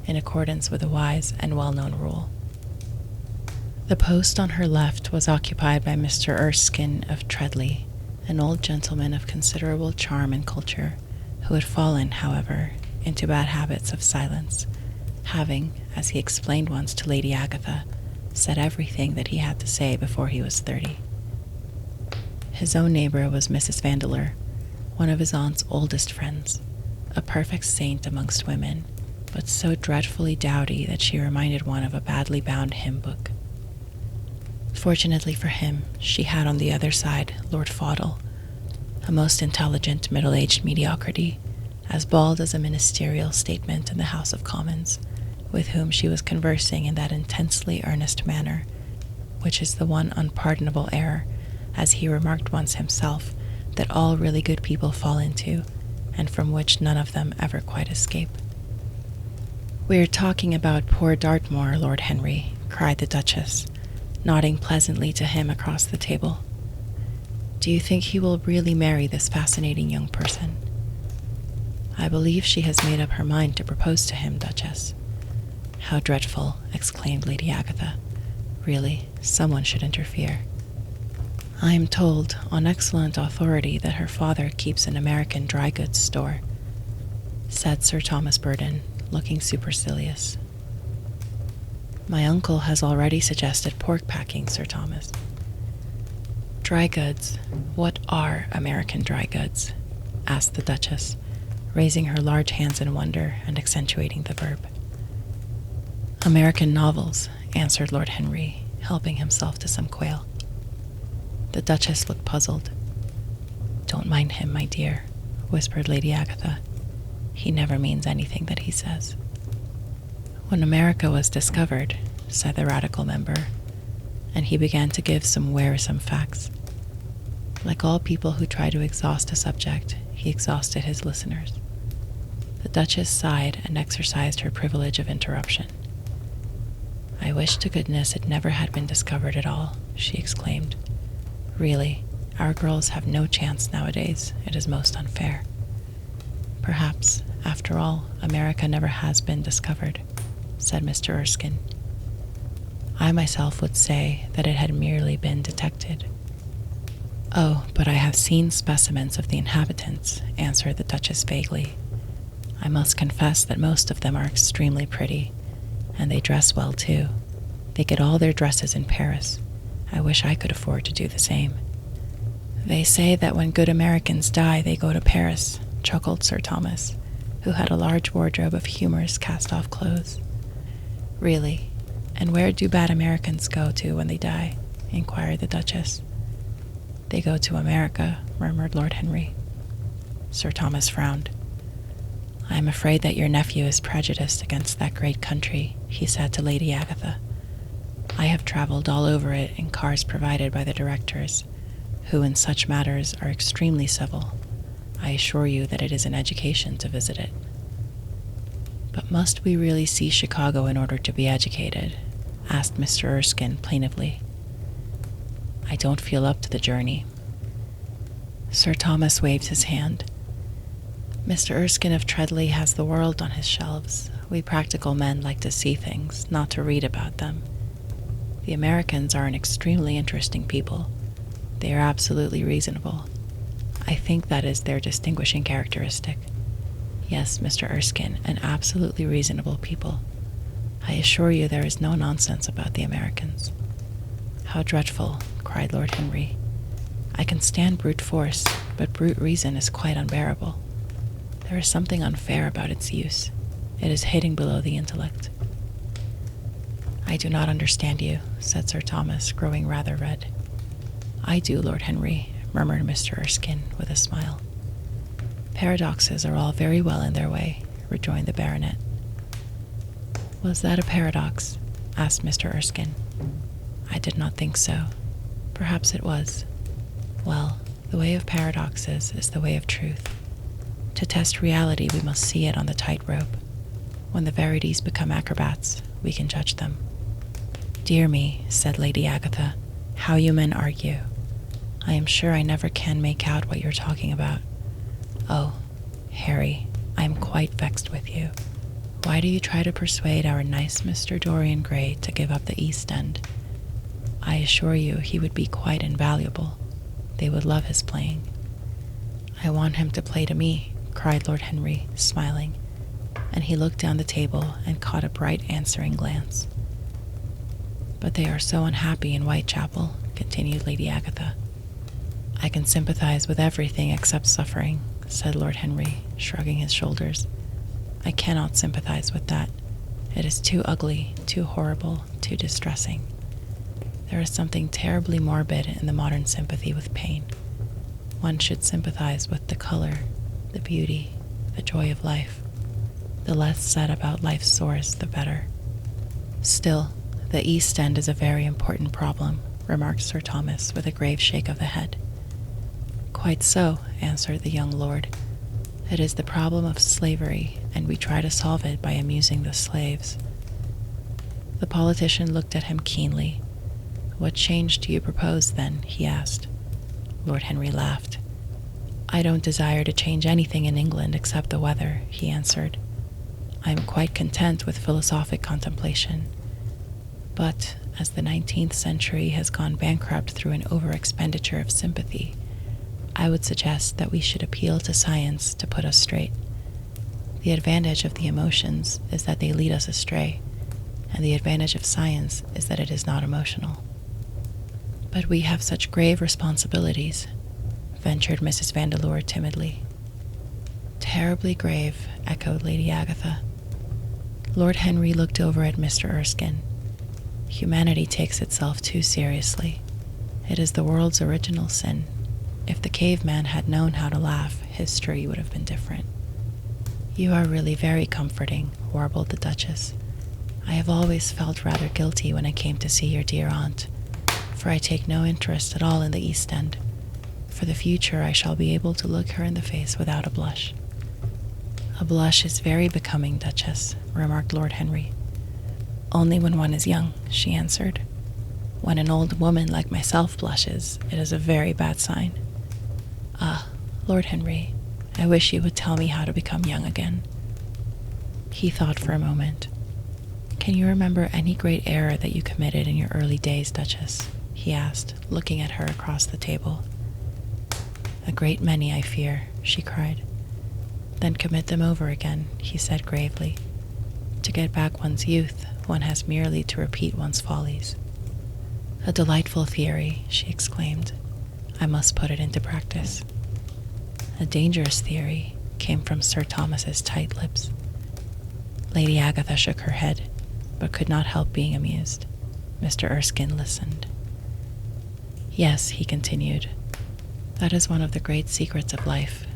in accordance with a wise and well-known rule. The post on her left was occupied by Mr. Erskine of Treadley, an old gentleman of considerable charm and culture, who had fallen, however, into bad habits of silence, having, as he explained once to Lady Agatha, said everything that he had to say before he was 30. His own neighbor was Mrs. Vandeleur, one of his aunt's oldest friends, a perfect saint amongst women, but so dreadfully dowdy that she reminded one of a badly bound hymn book. Fortunately for him, she had on the other side Lord Fauddle, a most intelligent middle-aged mediocrity, as bald as a ministerial statement in the House of Commons, with whom she was conversing in that intensely earnest manner, which is the one unpardonable error, as he remarked once himself, that all really good people fall into, and from which none of them ever quite escape. "We're talking about poor Dartmoor, Lord Henry," cried the Duchess, nodding pleasantly to him across the table. "Do you think he will really marry this fascinating young person?" "I believe she has made up her mind to propose to him, Duchess." "How dreadful," exclaimed Lady Agatha. "Really, someone should interfere." "I am told, on excellent authority, that her father keeps an American dry goods store," said Sir Thomas Burden, looking supercilious. "My uncle has already suggested pork packing, Sir Thomas." "Dry goods? What are American dry goods?" asked the Duchess, raising her large hands in wonder and accentuating the verb. "American novels," answered Lord Henry, helping himself to some quail. The Duchess looked puzzled. "Don't mind him, my dear," whispered Lady Agatha. "He never means anything that he says." "When America was discovered," said the Radical member, and he began to give some wearisome facts. Like all people who try to exhaust a subject, he exhausted his listeners. The Duchess sighed and exercised her privilege of interruption. "I wish to goodness it never had been discovered at all," she exclaimed. "Really, our girls have no chance nowadays. It is most unfair. Perhaps, after all, America never has been discovered," said Mr. Erskine. "I myself would say that it had merely been detected." "Oh, but I have seen specimens of the inhabitants," answered the Duchess vaguely. "I must confess that most of them are extremely pretty, and they dress well too. They get all their dresses in Paris. I wish I could afford to do the same." "They say that when good Americans die, they go to Paris," chuckled Sir Thomas, who had a large wardrobe of humorous cast-off clothes. "Really? And where do bad Americans go to when they die?" inquired the Duchess. "They go to America," murmured Lord Henry. Sir Thomas frowned. "I am afraid that your nephew is prejudiced against that great country," he said to Lady Agatha. "I have traveled all over it in cars provided by the directors, who in such matters are extremely civil. I assure you that it is an education to visit it." "But must we really see Chicago in order to be educated?" asked Mr. Erskine plaintively. "I don't feel up to the journey." Sir Thomas waved his hand. "Mr. Erskine of Treadley has the world on his shelves. We practical men like to see things, not to read about them. The Americans are an extremely interesting people. They are absolutely reasonable. I think that is their distinguishing characteristic. Yes, Mr. Erskine, an absolutely reasonable people. I assure you there is no nonsense about the Americans." "How dreadful," cried Lord Henry. "I can stand brute force, but brute reason is quite unbearable. There is something unfair about its use. It is hitting below the intellect." "I do not understand you," said Sir Thomas, growing rather red. "I do, Lord Henry," murmured Mr. Erskine with a smile. "Paradoxes are all very well in their way," rejoined the baronet. "Was that a paradox?" asked Mr. Erskine. "I did not think so. Perhaps it was. Well, the way of paradoxes is the way of truth. To test reality, we must see it on the tightrope. When the verities become acrobats, we can judge them." "Dear me," said Lady Agatha, "how you men argue. I am sure I never can make out what you're talking about. Oh, Harry, I am quite vexed with you. Why do you try to persuade our nice Mr. Dorian Gray to give up the East End? I assure you he would be quite invaluable. They would love his playing." "I want him to play to me," cried Lord Henry, smiling, and he looked down the table and caught a bright answering glance. "But they are so unhappy in Whitechapel," continued Lady Agatha. "I can sympathize with everything except suffering," said Lord Henry, shrugging his shoulders. "I cannot sympathize with that. It is too ugly, too horrible, too distressing. There is something terribly morbid in the modern sympathy with pain. One should sympathize with the color, the beauty, the joy of life. The less said about life's source, the better. Still, the East End is a very important problem, remarked Sir Thomas with a grave shake of the head. Quite so, answered the young lord. It is the problem of slavery, and we try to solve it by amusing the slaves. The politician looked at him keenly. What change do you propose, then? He asked. Lord Henry laughed. I don't desire to change anything in England except the weather, he answered. I am quite content with philosophic contemplation. But as the 19th century has gone bankrupt through an over-expenditure of sympathy, I would suggest that we should appeal to science to put us straight. The advantage of the emotions is that they lead us astray, and the advantage of science is that it is not emotional. But we have such grave responsibilities, ventured Mrs. Vandeleur timidly. Terribly grave, echoed Lady Agatha. Lord Henry looked over at Mr. Erskine. Humanity takes itself too seriously. It is the world's original sin. If the caveman had known how to laugh, history would have been different. You are really very comforting, warbled the Duchess. I have always felt rather guilty when I came to see your dear aunt, for I take no interest at all in the East End. For the future I shall be able to look her in the face without a blush. A blush is very becoming, Duchess, remarked Lord Henry. Only when one is young, she answered. When an old woman like myself blushes, it is a very bad sign. Ah, Lord Henry, I wish you would tell me how to become young again. He thought for a moment. Can you remember any great error that you committed in your early days, Duchess? He asked, looking at her across the table. A great many, I fear, she cried. Then commit them over again, he said gravely. To get back one's youth, one has merely to repeat one's follies. A delightful theory, she exclaimed. I must put it into practice. A dangerous theory came from Sir Thomas's tight lips. Lady Agatha shook her head, but could not help being amused. Mr. Erskine listened. Yes, he continued, that is one of the great secrets of life.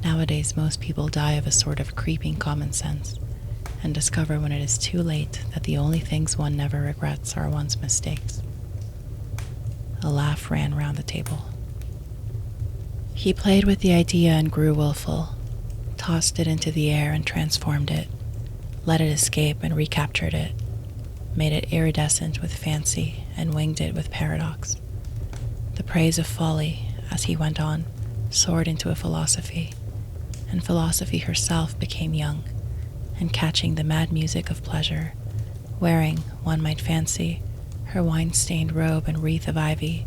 Nowadays most people die of a sort of creeping common sense, and discover when it is too late that the only things one never regrets are one's mistakes. A laugh ran round the table. He played with the idea and grew willful, tossed it into the air and transformed it, let it escape and recaptured it, made it iridescent with fancy and winged it with paradox. The praise of folly, as he went on, soared into a philosophy, and philosophy herself became young, and catching the mad music of pleasure, wearing, one might fancy, her wine-stained robe and wreath of ivy,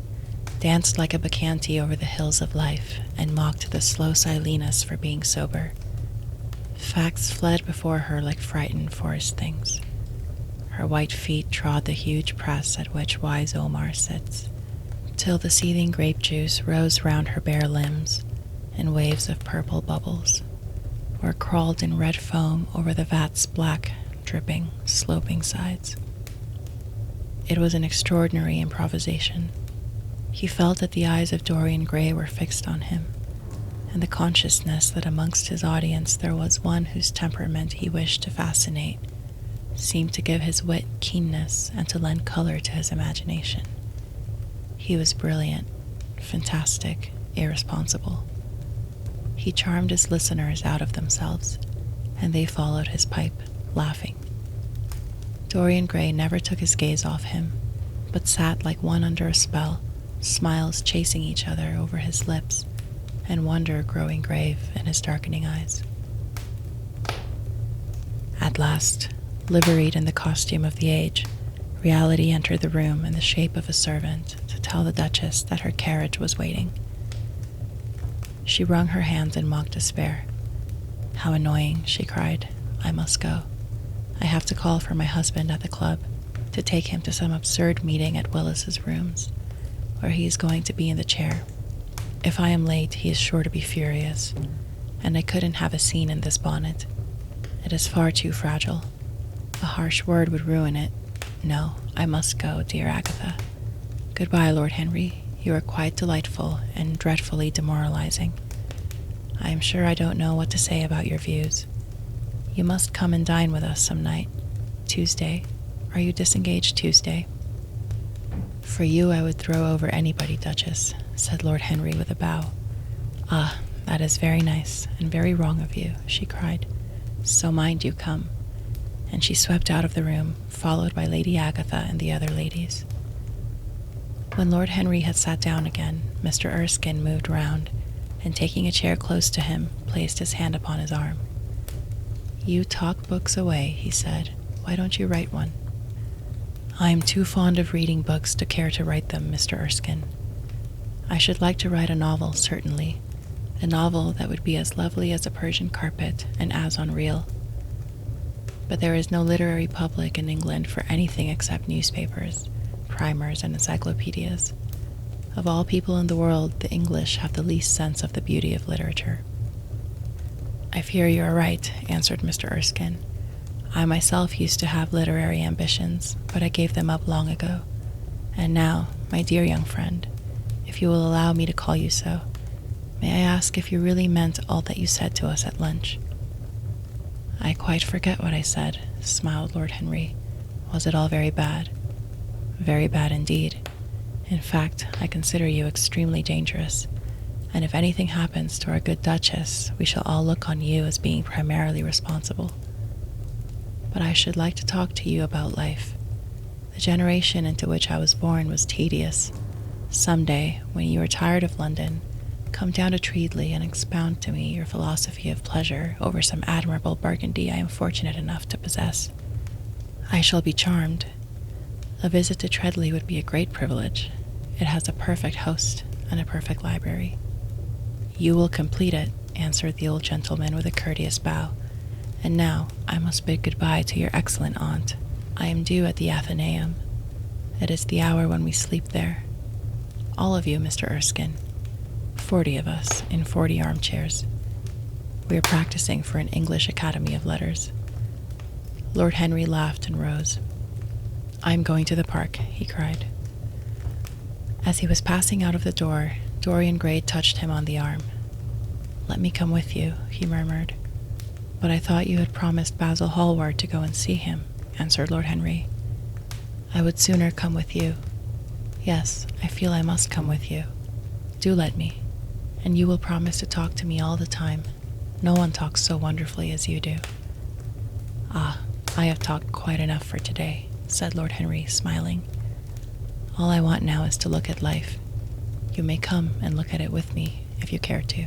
danced like a bacchante over the hills of life, and mocked the slow Silenus for being sober. Facts fled before her like frightened forest things. Her white feet trod the huge press at which wise Omar sits, till the seething grape juice rose round her bare limbs in waves of purple bubbles, or crawled in red foam over the vat's black, dripping, sloping sides. It was an extraordinary improvisation. He felt that the eyes of Dorian Gray were fixed on him, and the consciousness that amongst his audience there was one whose temperament he wished to fascinate seemed to give his wit keenness and to lend color to his imagination. He was brilliant, fantastic, irresponsible. He charmed his listeners out of themselves, and they followed his pipe, laughing. Dorian Gray never took his gaze off him, but sat like one under a spell, smiles chasing each other over his lips, and wonder growing grave in his darkening eyes. At last, liveried in the costume of the age, reality entered the room in the shape of a servant to tell the Duchess that her carriage was waiting. She wrung her hands in mock despair. How annoying, she cried. I must go. I have to call for my husband at the club, to take him to some absurd meeting at Willis's rooms, where he is going to be in the chair. If I am late, he is sure to be furious, and I couldn't have a scene in this bonnet. It is far too fragile. A harsh word would ruin it. No, I must go, dear Agatha. Goodbye, Lord Henry. You are quite delightful and dreadfully demoralizing. I am sure I don't know what to say about your views. You must come and dine with us some night. Tuesday. Are you disengaged Tuesday? For you I would throw over anybody, Duchess, said Lord Henry with a bow. Ah, that is very nice and very wrong of you, she cried. So mind you come. And she swept out of the room, followed by Lady Agatha and the other ladies. When Lord Henry had sat down again, Mr. Erskine moved round, and taking a chair close to him, placed his hand upon his arm. You talk books away, he said. Why don't you write one? I am too fond of reading books to care to write them, Mr. Erskine. I should like to write a novel, certainly. A novel that would be as lovely as a Persian carpet and as unreal. But there is no literary public in England for anything except newspapers, primers, and encyclopedias. Of all people in the world, the English have the least sense of the beauty of literature. I fear you are right, answered Mr. Erskine. I myself used to have literary ambitions, but I gave them up long ago. And now, my dear young friend, if you will allow me to call you so, may I ask if you really meant all that you said to us at lunch? I quite forget what I said, smiled Lord Henry. Was it all very bad? Very bad indeed. In fact, I consider you extremely dangerous, and if anything happens to our good Duchess, we shall all look on you as being primarily responsible. But I should like to talk to you about life. The generation into which I was born was tedious. Some day, when you are tired of London, come down to Treadley and expound to me your philosophy of pleasure over some admirable Burgundy I am fortunate enough to possess. I shall be charmed. A visit to Treadley would be a great privilege. It has a perfect host and a perfect library. You will complete it, answered the old gentleman with a courteous bow. And now I must bid goodbye to your excellent aunt. I am due at the Athenaeum. It is the hour when we sleep there. All of you, Mr. Erskine. 40 of us in 40 armchairs. We are practicing for an English Academy of Letters. Lord Henry laughed and rose. I am going to the park, he cried. As he was passing out of the door, Dorian Gray touched him on the arm. Let me come with you, he murmured. But I thought you had promised Basil Hallward to go and see him, answered Lord Henry. I would sooner come with you. Yes, I feel I must come with you. Do let me. And you will promise to talk to me all the time. No one talks so wonderfully as you do. Ah, I have talked quite enough for today, said Lord Henry, smiling. All I want now is to look at life. You may come and look at it with me, if you care to.